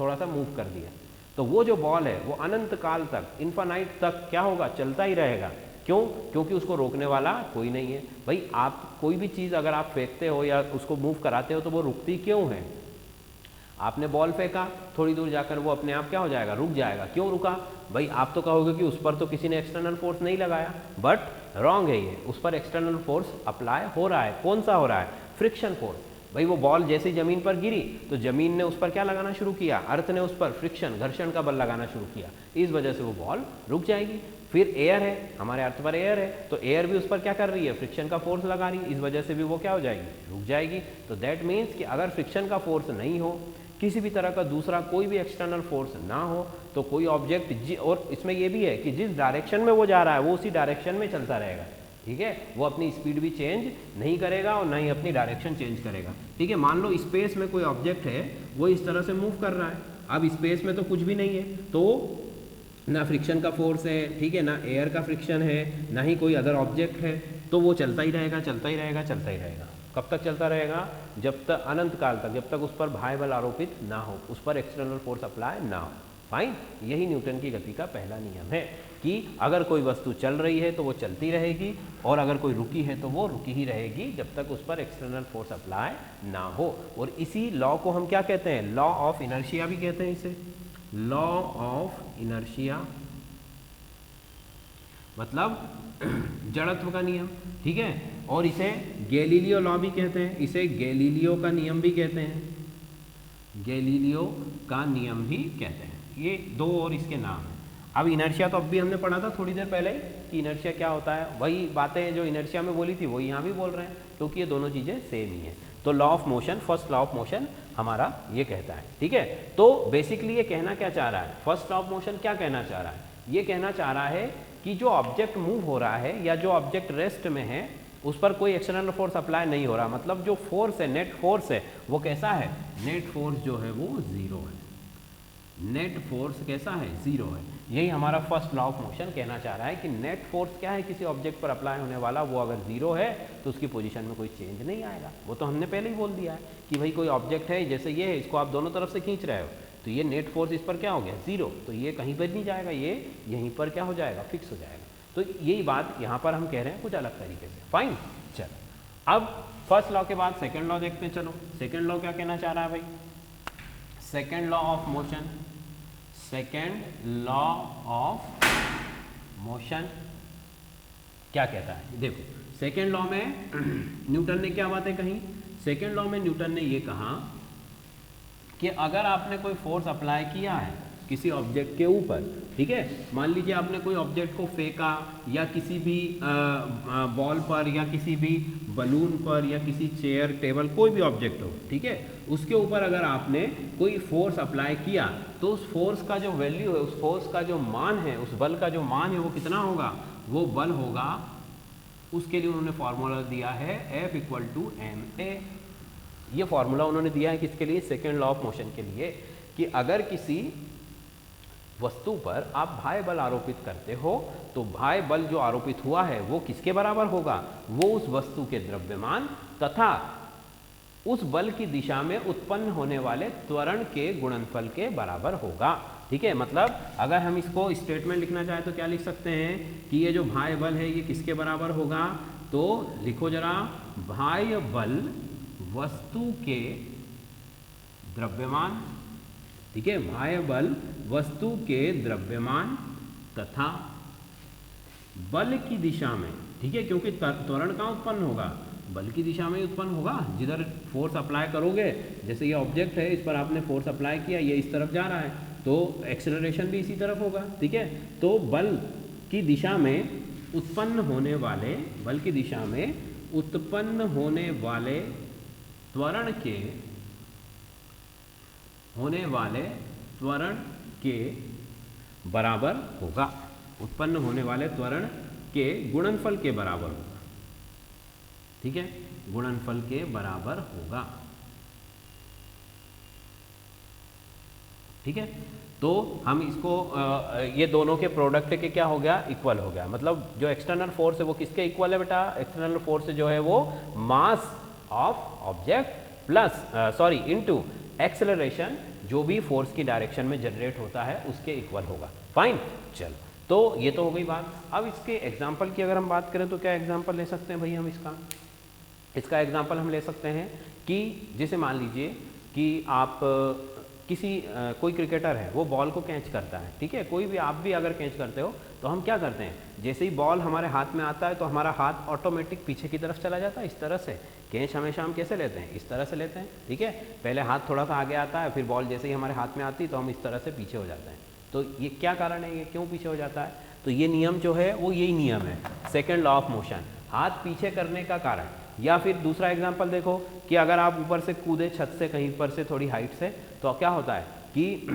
थोड़ा सा मूव कर दिया। तो वो जो बॉल है वो अनंत काल तक, इन्फानाइट तक क्या होगा, चलता ही रहेगा। क्यों? क्योंकि उसको रोकने वाला कोई नहीं है। भाई आप कोई भी चीज़ अगर आप फेंकते हो या उसको मूव कराते हो तो वो रुकती क्यों है? आपने बॉल फेंका, थोड़ी दूर जाकर वो अपने आप क्या हो जाएगा, रुक जाएगा। क्यों रुका? भाई आप तो कहोगे कि उस पर तो किसी ने एक्सटर्नल फोर्स नहीं लगाया, बट रॉन्ग है ये, उस पर एक्सटर्नल फोर्स अप्लाई हो रहा है। कौन सा हो रहा है? Friction force. भाई वो बॉल जैसे जमीन पर गिरी तो जमीन ने उस पर क्या लगाना शुरू किया, अर्थ ने उस पर फ्रिक्शन, घर्षण का बल लगाना शुरू किया, इस वजह से वो बॉल रुक जाएगी। फिर एयर है, हमारे अर्थ पर एयर है, तो एयर भी उस पर क्या कर रही है, फ्रिक्शन का फोर्स लगा रही है, इस वजह से भी वो क्या हो जाएगी, रुक जाएगी। तो दैट मीन्स कि अगर फ्रिक्शन का फोर्स नहीं हो, किसी भी तरह का दूसरा कोई भी एक्सटर्नल फोर्स ना हो, तो कोई ऑब्जेक्ट, और इसमें ये भी है कि जिस डायरेक्शन में वो जा रहा है वो उसी डायरेक्शन में चलता रहेगा। ठीक है, वो अपनी स्पीड भी चेंज नहीं करेगा और ना ही अपनी डायरेक्शन चेंज करेगा। ठीक है, मान लो स्पेस में कोई ऑब्जेक्ट है, वो इस तरह से मूव कर रहा है। अब स्पेस में तो कुछ भी नहीं है, तो ना फ्रिक्शन का फोर्स है, ठीक है, ना एयर का फ्रिक्शन है, ना ही कोई अदर ऑब्जेक्ट है, तो वो चलता ही रहेगा, चलता ही रहेगा, चलता ही रहेगा। कब तक चलता रहेगा? जब तक, अनंत काल तक, जब तक उस पर भार बल आरोपित ना हो, उस पर एक्सटर्नल फोर्स अप्लाई ना हो। फाइन, यही न्यूटन की गति का पहला नियम है कि अगर कोई वस्तु चल रही है तो वो चलती रहेगी, और अगर कोई रुकी है तो वो रुकी ही रहेगी जब तक उस पर एक्सटर्नल फोर्स अप्लाई ना हो। और इसी लॉ को हम क्या कहते हैं, लॉ ऑफ इनर्शिया भी कहते हैं इसे। लॉ ऑफ इनर्शिया मतलब जड़त्व का नियम, ठीक है, और इसे गैलीलियो लॉ भी कहते हैं, इसे गैलीलियो का नियम भी कहते हैं, गैलीलियो का नियम भी कहते हैं। ये दो और इसके नाम हैं। अब इनर्शिया तो अब भी हमने पढ़ा था थोड़ी देर पहले ही कि इनर्शिया क्या होता है, वही बातें जो इनर्शिया में बोली थी वही यहाँ भी बोल रहे हैं, क्योंकि ये दोनों चीज़ें सेम ही है। तो law of motion, first law of motion हमारा ये कहता है। ठीक है, तो बेसिकली ये कहना क्या चाह रहा है, फर्स्ट लॉ ऑफ मोशन क्या कहना चाह रहा है, ये कहना चाह रहा है कि जो ऑब्जेक्ट मूव हो रहा है या जो ऑब्जेक्ट रेस्ट में है उस पर कोई एक्सटर्नल फोर्स अप्लाई नहीं हो रहा, मतलब जो फोर्स है, नेट फोर्स है, वो कैसा है, नेट फोर्स जो है वो जीरो है। नेट फोर्स कैसा है, जीरो है। यही हमारा फर्स्ट लॉ ऑफ मोशन कहना चाह रहा है कि नेट फोर्स क्या है किसी ऑब्जेक्ट पर अप्लाई होने वाला, वो अगर जीरो है तो उसकी पोजीशन में कोई चेंज नहीं आएगा। वो तो हमने पहले ही बोल दिया है कि भाई कोई ऑब्जेक्ट है, जैसे ये है, इसको आप दोनों तरफ से खींच रहे हो, तो ये नेट फोर्स इस पर क्या हो गया, जीरो, तो ये कहीं पर नहीं जाएगा, ये यहीं पर क्या हो जाएगा, फिक्स हो जाएगा। तो यही बात यहाँ पर हम कह रहे हैं कुछ अलग तरीके से। फाइन, चलो अब फर्स्ट लॉ के बाद सेकेंड लॉ देखते हैं। चलो सेकेंड लॉ क्या कहना चाह रहा है भाई, second law of motion, second law of motion क्या कहता है, देखो सेकेंड लॉ में न्यूटन ने क्या बातें कही, सेकेंड लॉ में न्यूटन ने ये कहा कि अगर आपने कोई फोर्स अप्लाई किया है किसी ऑब्जेक्ट के ऊपर, ठीक है। मान लीजिए आपने कोई ऑब्जेक्ट को फेंका या किसी भी बॉल पर या किसी भी बलून पर या किसी चेयर टेबल कोई भी ऑब्जेक्ट हो, ठीक है, उसके ऊपर अगर आपने कोई फोर्स अप्लाई किया तो उस फोर्स का जो वैल्यू है, उस फोर्स का जो मान है, उस बल का जो मान है वो कितना होगा, वो बल होगा। उसके लिए उन्होंने फॉर्मूला दिया है F = ma। ये फॉर्मूला उन्होंने दिया है किसके लिए, सेकेंड लॉ ऑफ मोशन के लिए, कि अगर किसी वस्तु पर आप बाह्य बल आरोपित करते हो तो बाह्य बल जो आरोपित हुआ है वो किसके बराबर होगा, वो उस वस्तु के द्रव्यमान तथा उस बल की दिशा में उत्पन्न होने वाले त्वरण के गुणनफल के बराबर होगा, ठीक है। मतलब अगर हम इसको स्टेटमेंट लिखना चाहें तो क्या लिख सकते हैं कि ये जो बाह्य बल है ये किसके बराबर होगा, तो लिखो जरा, बाह्य बल वस्तु के द्रव्यमान, ठीक है, बाह्य बल वस्तु के द्रव्यमान तथा बल की दिशा में, ठीक है, क्योंकि त्वरण कहाँ उत्पन्न होगा, बल की दिशा में उत्पन्न होगा। जिधर फोर्स अप्लाई करोगे, जैसे ये ऑब्जेक्ट है, इस पर आपने फोर्स अप्लाई किया, ये इस तरफ जा रहा है तो एक्सेलरेशन भी इसी तरफ होगा, ठीक है। तो बल की दिशा में उत्पन्न होने वाले, बल की दिशा में उत्पन्न होने वाले त्वरण के बराबर होगा, उत्पन्न होने वाले त्वरण के गुणनफल के बराबर होगा, ठीक है, गुणनफल के बराबर होगा, ठीक है। तो हम इसको ये दोनों के प्रोडक्ट के क्या हो गया, इक्वल हो गया। मतलब जो एक्सटर्नल फोर्स है वो किसके इक्वल है बेटा, एक्सटर्नल फोर्स जो है वो mass of object plus into acceleration, जो भी फोर्स की डायरेक्शन में जनरेट होता है उसके इक्वल होगा। फाइन, चलो, तो ये तो हो गई बात। अब इसके एग्जाम्पल की अगर हम बात करें तो क्या एग्जाम्पल ले सकते हैं भाई हम इसका एग्जाम्पल हम ले सकते हैं कि जैसे मान लीजिए कि आप कोई क्रिकेटर है, वो बॉल को कैच करता है, ठीक है, कोई भी आप भी अगर कैच करते हो तो हम क्या करते हैं, जैसे ही बॉल हमारे हाथ में आता है तो हमारा हाथ ऑटोमेटिक पीछे की तरफ चला जाता है, इस तरह से। कैच हमेशा हम कैसे लेते हैं, इस तरह से लेते हैं, ठीक है। पहले हाथ थोड़ा सा आगे आता है, फिर बॉल जैसे ही हमारे हाथ में आती है तो हम इस तरह से पीछे हो जाते हैं। तो ये क्या कारण है, ये क्यों पीछे हो जाता है, तो ये नियम जो है वो यही नियम है, सेकेंड लॉ ऑफ मोशन, हाथ पीछे करने का कारण। या फिर दूसरा एग्जाम्पल देखो कि अगर आप ऊपर से कूदे छत से, कहीं पर से थोड़ी हाइट से, तो क्या होता है कि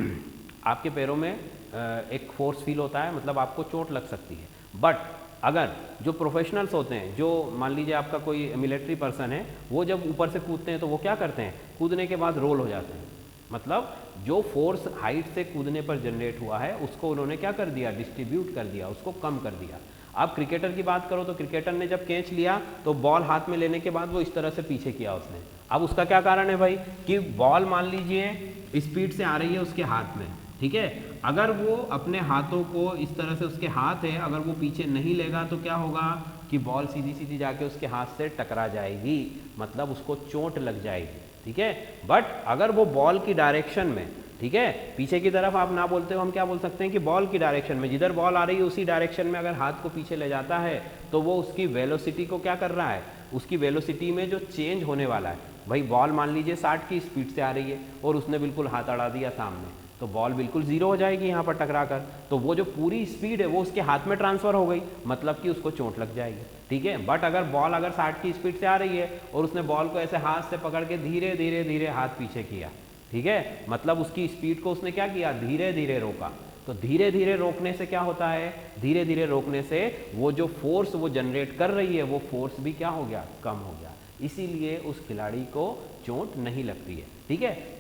आपके पैरों में एक फोर्स फील होता है, मतलब आपको चोट लग सकती है। बट अगर जो प्रोफेशनल्स होते हैं, जो मान लीजिए आपका कोई मिलिट्री पर्सन है, वो जब ऊपर से कूदते हैं तो वो क्या करते हैं, कूदने के बाद रोल हो जाते हैं। मतलब जो फोर्स हाइट से कूदने पर जनरेट हुआ है उसको उन्होंने क्या कर दिया, डिस्ट्रीब्यूट कर दिया, उसको कम कर दिया। आप क्रिकेटर की बात करो तो क्रिकेटर ने जब कैच लिया तो बॉल हाथ में लेने के बाद वो इस तरह से पीछे किया उसने। अब उसका क्या कारण है भाई, कि बॉल मान लीजिए स्पीड से आ रही है उसके हाथ में, ठीक है, अगर वो अपने हाथों को इस तरह से, उसके हाथ है, अगर वो पीछे नहीं लेगा तो क्या होगा कि बॉल सीधी सीधी जाके उसके हाथ से टकरा जाएगी, मतलब उसको चोट लग जाएगी, ठीक है। बट अगर वो बॉल की डायरेक्शन में, ठीक है, पीछे की तरफ आप ना बोलते हो, हम क्या बोल सकते हैं कि बॉल की डायरेक्शन में, जिधर बॉल आ रही है उसी डायरेक्शन में अगर हाथ को पीछे ले जाता है तो वो उसकी वेलोसिटी को क्या कर रहा है, उसकी वेलोसिटी में जो चेंज होने वाला है, भाई बॉल मान लीजिए 60 की स्पीड से आ रही है और उसने बिल्कुल हाथ अड़ा दिया सामने, तो बॉल बिल्कुल जीरो हो जाएगी यहाँ पर टकरा कर, तो वो जो पूरी स्पीड है वो उसके हाथ में ट्रांसफर हो गई, मतलब कि उसको चोट लग जाएगी, ठीक है। बट अगर बॉल 60 की स्पीड से आ रही है और उसने बॉल को ऐसे हाथ से पकड़ के धीरे धीरे धीरे हाथ पीछे किया, ठीक है, मतलब उसकी स्पीड को उसने क्या किया, धीरे धीरे रोका। तो धीरे धीरे रोकने से क्या होता है, धीरे धीरे रोकने से वो जो फोर्स वो जनरेट कर रही है वो फोर्स भी क्या हो गया, कम हो गया, इसीलिए उस खिलाड़ी को चोट नहीं लगती है, ठीक है।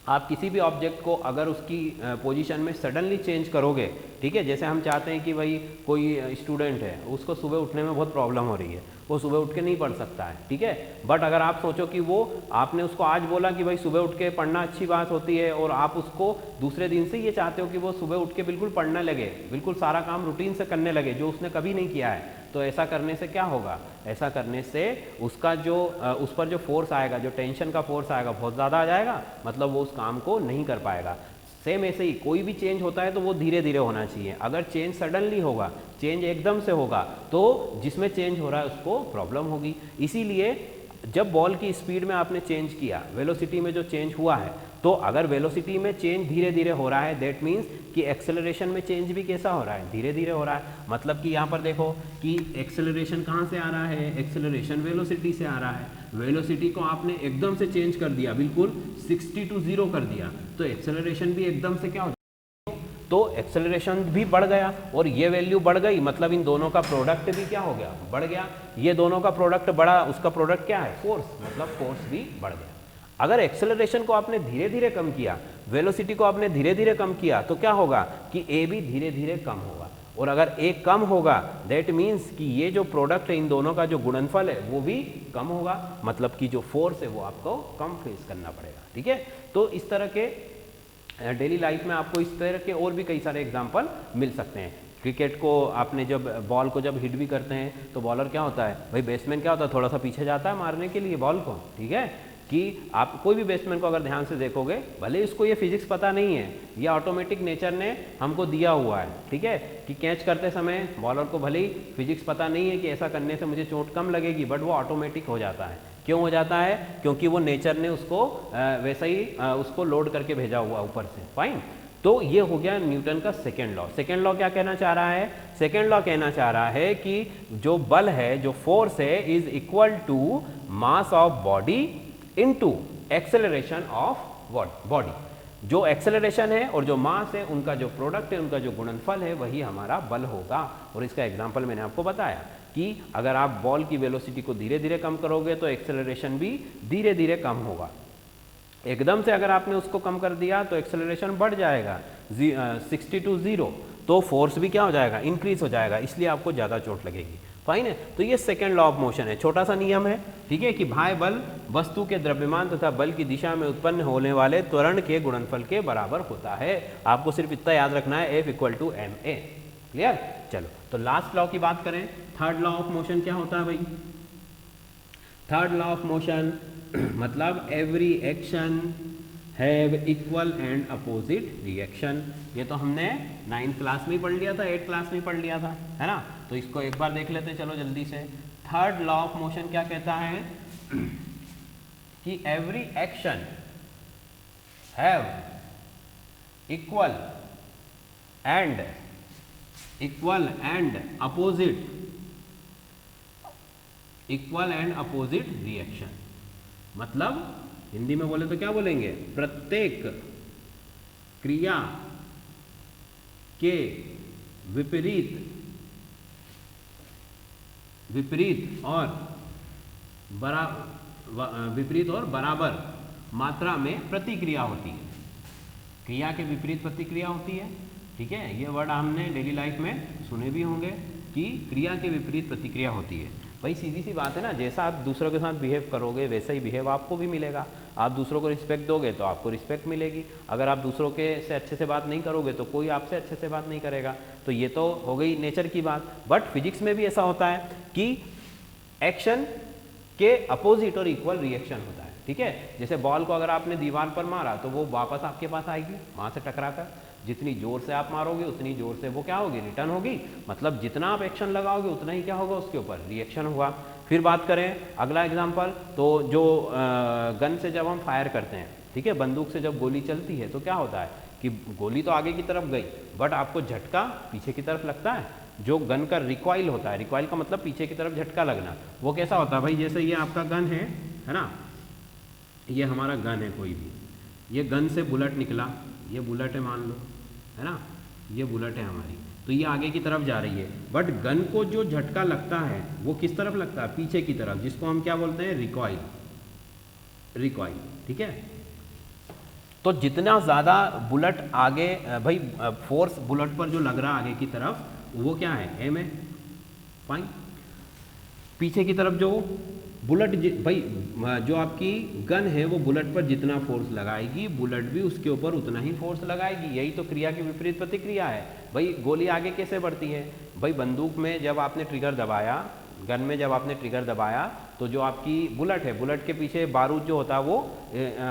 आप किसी भी ऑब्जेक्ट को अगर उसकी पोजीशन में सडनली चेंज करोगे, ठीक है, जैसे हम चाहते हैं कि भाई कोई स्टूडेंट है, उसको सुबह उठने में बहुत प्रॉब्लम हो रही है, वो सुबह उठ के नहीं पढ़ सकता है, ठीक है। बट अगर आप सोचो कि वो, आपने उसको आज बोला कि भाई सुबह उठ के पढ़ना अच्छी बात होती है, और आप उसको दूसरे दिन से ये चाहते हो कि वो सुबह उठ के बिल्कुल पढ़ने लगे, बिल्कुल सारा काम रूटीन से करने लगे जो उसने कभी नहीं किया है, तो ऐसा करने से क्या होगा, ऐसा करने से उसका जो उस पर जो फोर्स आएगा, जो टेंशन का फोर्स आएगा बहुत ज़्यादा आ जाएगा, मतलब वो उस काम को नहीं कर पाएगा। सेम ऐसे ही कोई भी चेंज होता है तो वो धीरे धीरे होना चाहिए, अगर चेंज सडनली होगा, चेंज एकदम से होगा, तो जिसमें चेंज हो रहा है उसको प्रॉब्लम होगी। इसीलिए जब बॉल की स्पीड में आपने चेंज किया, वेलोसिटी में जो चेंज हुआ है, तो अगर वेलोसिटी में चेंज धीरे धीरे हो रहा है, दैट मीन्स कि एक्सेलरेशन में चेंज भी कैसा हो रहा है, धीरे धीरे हो रहा है। मतलब कि यहाँ पर देखो कि एक्सेलरेशन कहाँ से आ रहा है, एक्सेलरेशन वेलोसिटी से आ रहा है। वेलोसिटी को आपने एकदम से चेंज कर दिया, बिल्कुल 60 to 0 कर दिया, तो एक्सेलरेशन भी एकदम से क्या हो, तो एक्सेलरेशन भी बढ़ गया और ये वैल्यू बढ़ गई, मतलब इन दोनों का प्रोडक्ट भी क्या हो गया, बढ़ गया। ये दोनों का प्रोडक्ट बढ़ा, उसका प्रोडक्ट क्या है, फोर्स, मतलब फोर्स भी बढ़ गया। अगर एक्सेलरेशन को आपने धीरे धीरे कम किया, वेलोसिटी को आपने धीरे धीरे कम किया, तो क्या होगा कि ए भी धीरे धीरे कम होगा। और अगर ए कम होगा दैट मीन्स कि ये जो प्रोडक्ट है, इन दोनों का जो गुणनफल है वो भी कम होगा, मतलब कि जो फोर्स है वो आपको कम फेस करना पड़ेगा। ठीक है, तो इस तरह के डेली लाइफ में आपको इस तरह के और भी कई सारे एग्जाम्पल मिल सकते हैं। क्रिकेट को आपने जब बॉल को जब हिट भी करते हैं तो बॉलर क्या होता है भाई, बैट्समैन क्या होता है, थोड़ा सा पीछे जाता है मारने के लिए बॉल को। ठीक है, कि आप कोई भी बैट्समैन को अगर ध्यान से देखोगे, भले इसको ये फिजिक्स पता नहीं है, ये ऑटोमेटिक नेचर ने हमको दिया हुआ है। ठीक है, कि कैच करते समय बॉलर को भले ही फिजिक्स पता नहीं है कि ऐसा करने से मुझे चोट कम लगेगी, बट वो ऑटोमेटिक हो जाता है। क्यों हो जाता है, क्योंकि वो नेचर ने उसको वैसा ही उसको लोड करके भेजा हुआ ऊपर से। फाइन, तो ये हो गया न्यूटन का सेकेंड लॉ। सेकेंड लॉ क्या कहना चाह रहा है, सेकेंड लॉ कहना चाह रहा है कि जो बल है, जो फोर्स है, is equal to mass of body into acceleration of body. जो एक्सेलरेशन है और जो मास है, उनका जो प्रोडक्ट है, उनका जो गुणनफल है, वही हमारा बल होगा। और इसका एग्जांपल मैंने आपको बताया कि अगर आप बॉल की वेलोसिटी को धीरे धीरे कम करोगे तो एक्सेलरेशन भी धीरे धीरे कम होगा। एकदम से अगर आपने उसको कम कर दिया तो एक्सेलरेशन बढ़ जाएगा 60 to 0, तो फोर्स भी क्या हो जाएगा, इंक्रीज हो जाएगा, इसलिए आपको ज़्यादा चोट लगेगी। फाइन है, तो ये सेकेंड लॉ ऑफ मोशन है, छोटा सा नियम है। ठीक है, कि बाह्य बल वस्तु के द्रव्यमान तथा बल की दिशा में उत्पन्न होने वाले त्वरण के गुणनफल के बराबर होता है। आपको सिर्फ इतना याद रखना है, F = ma। क्लियर, चलो तो लास्ट लॉ की बात करें। थर्ड लॉ ऑफ मोशन क्या होता है भाई, थर्ड लॉ ऑफ मोशन मतलब every action have equal and opposite reaction. ये तो हमने 9th क्लास में ही पढ़ लिया था, 8th क्लास में ही पढ़ लिया था, है ना। तो इसको एक बार देख लेते हैं, चलो जल्दी से। थर्ड लॉ ऑफ मोशन क्या कहता है कि every action have equal and opposite reaction. मतलब हिंदी में बोले तो क्या बोलेंगे, प्रत्येक क्रिया के विपरीत और बराबर मात्रा में प्रतिक्रिया होती है। क्रिया के विपरीत प्रतिक्रिया होती है। ठीक है, ये वर्ड हमने डेली लाइफ में सुने भी होंगे कि क्रिया के विपरीत प्रतिक्रिया होती है। भाई सीधी सी बात है ना, जैसा आप दूसरों के साथ बिहेव करोगे वैसा ही बिहेव आपको भी मिलेगा। आप दूसरों को रिस्पेक्ट दोगे तो आपको रिस्पेक्ट मिलेगी। अगर आप दूसरों के से अच्छे से बात नहीं करोगे तो कोई आपसे अच्छे से बात नहीं करेगा। तो ये तो हो गई नेचर की बात। बट फिजिक्स में भी ऐसा होता है कि एक्शन के अपोजिट और इक्वल रिएक्शन होता है। ठीक है, जैसे बॉल को अगर आपने दीवार पर मारा तो वो वापस आपके पास आएगी वहाँ से टकराकर। जितनी जोर से आप मारोगे उतनी जोर से वो क्या होगी, रिटर्न होगी। मतलब जितना आप एक्शन लगाओगे उतना ही क्या होगा, उसके ऊपर रिएक्शन होगा। फिर बात करें अगला एग्जांपल, तो जो गन से जब हम फायर करते हैं, ठीक है, बंदूक से जब गोली चलती है तो क्या होता है कि गोली तो आगे की तरफ गई बट आपको झटका पीछे की तरफ लगता है। जो गन का रिकॉइल होता है, रिकॉइल का मतलब पीछे की तरफ झटका लगना, वो कैसा होता है भाई, जैसे ये आपका गन है ना, ये हमारा गन है कोई भी, ये गन से बुलेट निकला, ये बुलेट है मान लो, है ना, ये बुलेट है हमारी, तो ये आगे की तरफ जा रही है। बट गन को जो झटका लगता है वो किस तरफ लगता है, पीछे की तरफ, जिसको हम क्या बोलते हैं, रिकॉइल। रिकॉइल, ठीक है। तो जितना ज़्यादा बुलेट आगे, भाई फोर्स बुलेट पर जो लग रहा है आगे की तरफ, वो क्या है, एम है, फाइन। पीछे की तरफ जो बुलेट, भाई जो आपकी गन है वो बुलेट पर जितना फोर्स लगाएगी, बुलेट भी उसके ऊपर उतना ही फोर्स लगाएगी। यही तो क्रिया की विपरीत प्रतिक्रिया है। भाई गोली आगे कैसे बढ़ती है, भाई बंदूक में जब आपने ट्रिगर दबाया, गन में जब आपने ट्रिगर दबाया तो जो आपकी बुलेट है, बुलेट के पीछे बारूद जो होता है वो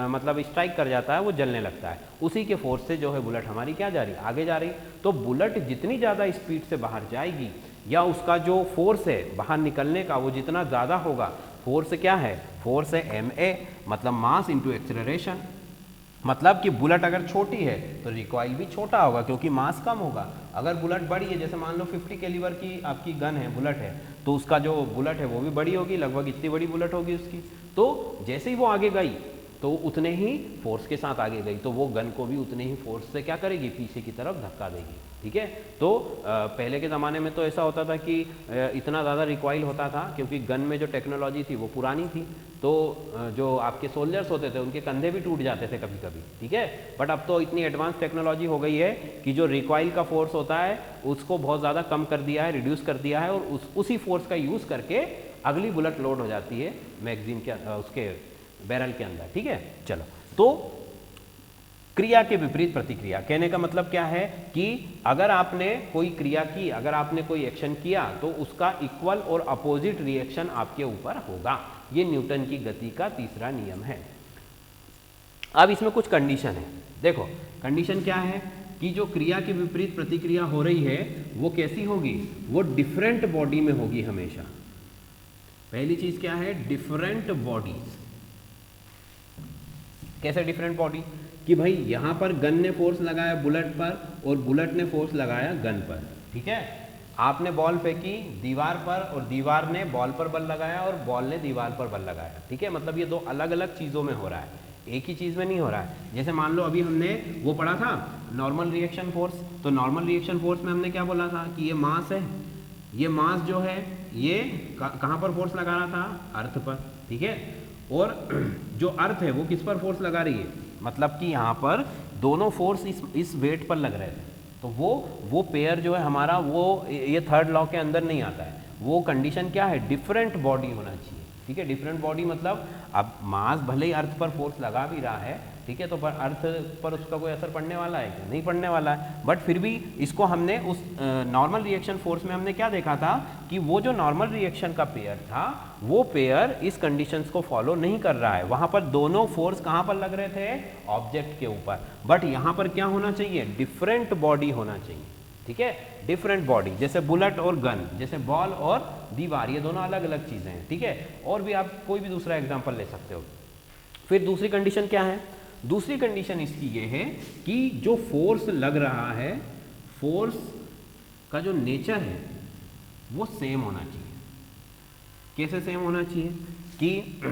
मतलब स्ट्राइक कर जाता है, वो जलने लगता है। उसी के फोर्स से जो है बुलेट हमारी क्या जा रही है, आगे जा रही। तो बुलेट जितनी ज़्यादा स्पीड से बाहर जाएगी या उसका जो फोर्स है बाहर निकलने का वो जितना ज़्यादा होगा, फोर्स क्या है, फोर्स है ma, मतलब मास इंटू एक्सेलरेशन। मतलब कि बुलेट अगर छोटी है तो रिकॉइल भी छोटा होगा क्योंकि मास कम होगा। अगर बुलेट बड़ी है, जैसे मान लो 50 कैलिबर की आपकी गन है, बुलेट है, तो उसका जो बुलेट है वो भी बड़ी होगी, लगभग इतनी बड़ी बुलेट होगी उसकी। तो जैसे ही वो आगे गई तो उतने ही फोर्स के साथ आगे गई, तो वो गन को भी उतने ही फोर्स से क्या करेगी, पीछे की तरफ धक्का देगी। ठीक है, तो पहले के ज़माने में तो ऐसा होता था कि इतना ज़्यादा रिकॉइल होता था क्योंकि गन में जो टेक्नोलॉजी थी वो पुरानी थी, तो जो आपके सोल्जर्स होते थे उनके कंधे भी टूट जाते थे कभी कभी। ठीक है, बट अब तो इतनी एडवांस टेक्नोलॉजी हो गई है कि जो रिकॉइल का फोर्स होता है उसको बहुत ज़्यादा कम कर दिया है, रिड्यूस कर दिया है, और उसी फोर्स का यूज़ करके अगली बुलेट लोड हो जाती है मैगजीन के उसके बैरल के अंदर। ठीक है, चलो, तो क्रिया के विपरीत प्रतिक्रिया कहने का मतलब क्या है कि अगर आपने कोई क्रिया की, अगर आपने कोई एक्शन किया तो उसका इक्वल और अपोजिट रिएक्शन आपके ऊपर होगा। ये न्यूटन की गति का तीसरा नियम है। अब इसमें कुछ कंडीशन है। देखो कंडीशन क्या है कि जो क्रिया के विपरीत प्रतिक्रिया हो रही है वो कैसी होगी, वो डिफरेंट बॉडी में होगी हमेशा। पहली चीज क्या है, डिफरेंट बॉडीज। कैसे डिफरेंट बॉडी, कि भाई यहां पर गन ने फोर्स लगाया बुलेट पर और बुलेट ने फोर्स लगाया गन पर। ठीक है, आपने बॉल फेंकी दीवार पर और दीवार ने बॉल पर बल लगाया और बॉल ने दीवार पर बल लगाया। ठीक है, मतलब ये दो अलग अलग चीजों में हो रहा है, एक ही चीज में नहीं हो रहा है। जैसे मान लो अभी हमने वो पढ़ा था नॉर्मल रिएक्शन फोर्स, तो नॉर्मल रिएक्शन फोर्स में हमने क्या बोला था कि ये मास है, ये मास जो है ये कहां पर फोर्स लगा रहा था, अर्थ पर। ठीक है, और जो अर्थ है वो किस पर फोर्स लगा रही है, मतलब कि यहाँ पर दोनों फोर्स इस वेट पर लग रहे थे, तो वो पेयर जो है हमारा वो ये थर्ड लॉ के अंदर नहीं आता है। वो कंडीशन क्या है, डिफरेंट बॉडी होना चाहिए। ठीक है, डिफरेंट बॉडी मतलब अब मास भले ही अर्थ पर फोर्स लगा भी रहा है, ठीक है, तो पर अर्थ पर उसका कोई असर पड़ने वाला है क्या, नहीं पड़ने वाला है। बट फिर भी इसको हमने उस नॉर्मल रिएक्शन फोर्स में हमने क्या देखा था कि वो जो नॉर्मल रिएक्शन का पेयर था वो पेयर इस कंडीशंस को फॉलो नहीं कर रहा है। वहां पर दोनों फोर्स कहां पर लग रहे थे, ऑब्जेक्ट के ऊपर। बट यहां पर क्या होना चाहिए, डिफरेंट बॉडी होना चाहिए। ठीक है, डिफरेंट बॉडी, जैसे बुलेट और गन, जैसे बॉल और दीवार, ये दोनों अलग अलग चीजें हैं। ठीक है, और भी आप कोई भी दूसरा एग्जांपल ले सकते हो। फिर दूसरी कंडीशन क्या है, दूसरी कंडीशन इसकी ये है कि जो फोर्स लग रहा है, फोर्स का जो नेचर है वो सेम होना चाहिए। कैसे सेम होना चाहिए कि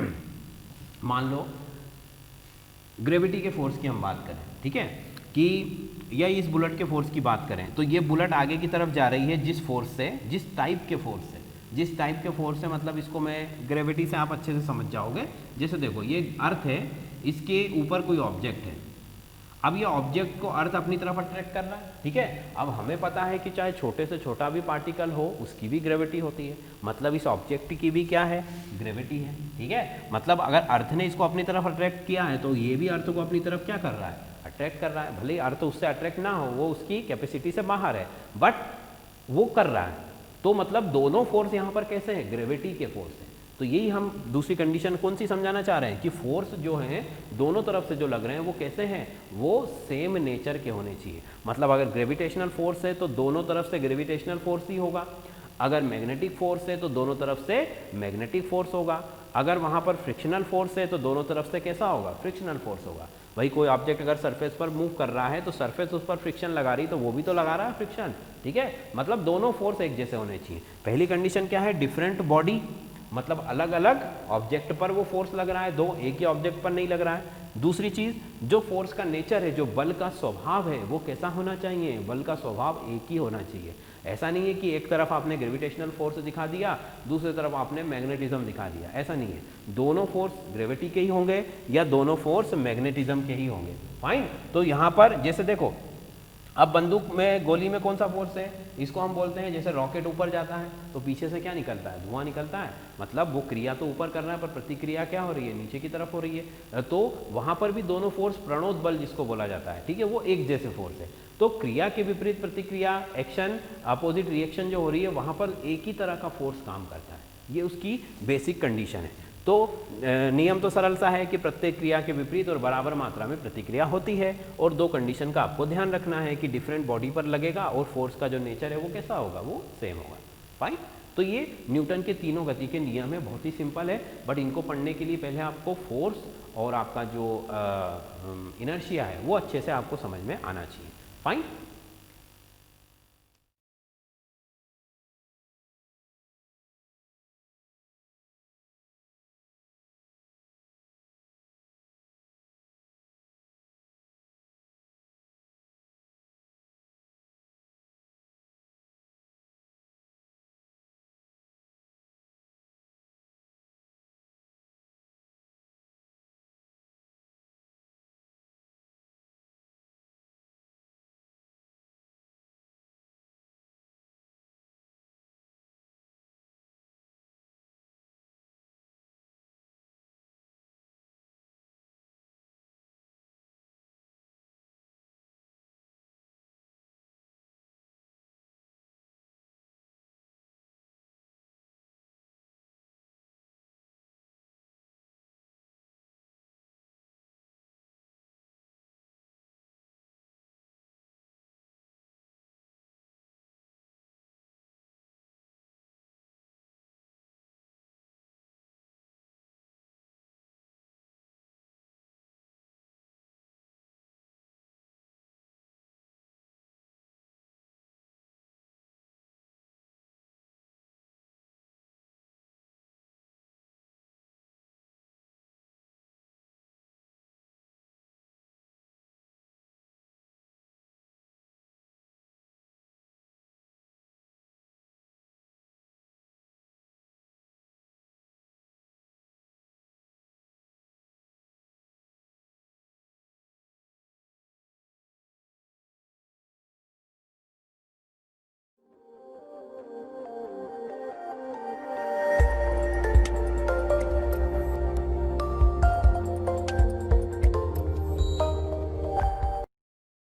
मान लो ग्रेविटी के फोर्स की हम बात करें, ठीक है, कि या इस बुलेट के फोर्स की बात करें, तो ये बुलेट आगे की तरफ जा रही है जिस फोर्स से, जिस टाइप के फोर्स से, जिस टाइप के फोर्स से, मतलब इसको मैं ग्रेविटी से आप अच्छे से समझ जाओगे। जैसे देखो ये अर्थ है, इसके ऊपर कोई ऑब्जेक्ट है, अब ये ऑब्जेक्ट को अर्थ अपनी तरफ अट्रैक्ट कर रहा है। ठीक है, अब हमें पता है कि चाहे छोटे से छोटा भी पार्टिकल हो उसकी भी ग्रेविटी होती है, मतलब इस ऑब्जेक्ट की भी क्या है, ग्रेविटी है। ठीक है, मतलब अगर अर्थ ने इसको अपनी तरफ अट्रैक्ट किया है तो ये भी अर्थ को अपनी तरफ क्या कर रहा है, अट्रैक्ट कर रहा है। भले ही अर्थ उससे अट्रैक्ट ना हो, वो उसकी कैपेसिटी से बाहर है, बट वो कर रहा है। तो मतलब दोनों फोर्स यहाँ पर कैसे हैं, ग्रेविटी के फोर्स हैं। तो यही हम दूसरी कंडीशन कौन सी समझाना चाह रहे हैं कि फोर्स जो है दोनों तरफ से जो लग रहे हैं वो कैसे हैं, वो सेम नेचर के होने चाहिए। मतलब अगर ग्रेविटेशनल फोर्स है तो दोनों तरफ से ग्रेविटेशनल फोर्स ही होगा, अगर मैग्नेटिक फोर्स है तो दोनों तरफ से मैग्नेटिक फोर्स होगा, अगर वहां पर फ्रिक्शनल फोर्स है तो दोनों तरफ से कैसा होगा, फ्रिक्शनल फोर्स होगा। भाई कोई ऑब्जेक्ट अगर सरफेस पर मूव कर रहा है तो सरफेस उस पर फ्रिक्शन लगा रही, तो वो भी तो लगा रहा है फ्रिक्शन। ठीक है, मतलब दोनों फोर्स एक जैसे होने चाहिए। पहली कंडीशन क्या है, डिफरेंट बॉडी, मतलब अलग अलग ऑब्जेक्ट पर वो फोर्स लग रहा है, दो एक ही ऑब्जेक्ट पर नहीं लग रहा है। दूसरी चीज, जो फोर्स का नेचर है, जो बल का स्वभाव है, वो कैसा होना चाहिए, बल का स्वभाव एक ही होना चाहिए। ऐसा नहीं है कि एक तरफ आपने ग्रेविटेशनल फोर्स दिखा दिया, दूसरी तरफ आपने मैग्नेटिज्म दिखा दिया, ऐसा नहीं है। दोनों फोर्स ग्रेविटी के ही होंगे या दोनों फोर्स मैग्नेटिज्म के ही होंगे। फाइन, तो यहाँ पर जैसे देखो, अब बंदूक में गोली में कौन सा फोर्स है, इसको हम बोलते हैं, जैसे रॉकेट ऊपर जाता है तो पीछे से क्या निकलता है, धुआं निकलता है। मतलब वो क्रिया तो ऊपर कर रहा है पर प्रतिक्रिया क्या हो रही है, नीचे की तरफ हो रही है। तो वहां पर भी दोनों फोर्स प्रणोद बल जिसको बोला जाता है, ठीक है, वो एक जैसे फोर्स है। तो क्रिया के विपरीत प्रतिक्रिया, एक्शन, अपोजिट रिएक्शन जो हो रही है, वहां पर एक ही तरह का फोर्स काम करता है। ये उसकी बेसिक कंडीशन है। तो नियम तो सरल सा है कि प्रत्येक क्रिया के विपरीत और बराबर मात्रा में प्रतिक्रिया होती है, और दो कंडीशन का आपको ध्यान रखना है कि डिफरेंट बॉडी पर लगेगा और फोर्स का जो नेचर है वो कैसा होगा, वो सेम होगा। फाइन, तो ये न्यूटन के तीनों गति के नियम है, बहुत ही सिंपल है, बट इनको पढ़ने के लिए पहले आपको फोर्स और आपका जो इनर्शिया है वो अच्छे से आपको समझ में आना चाहिए। फाइन।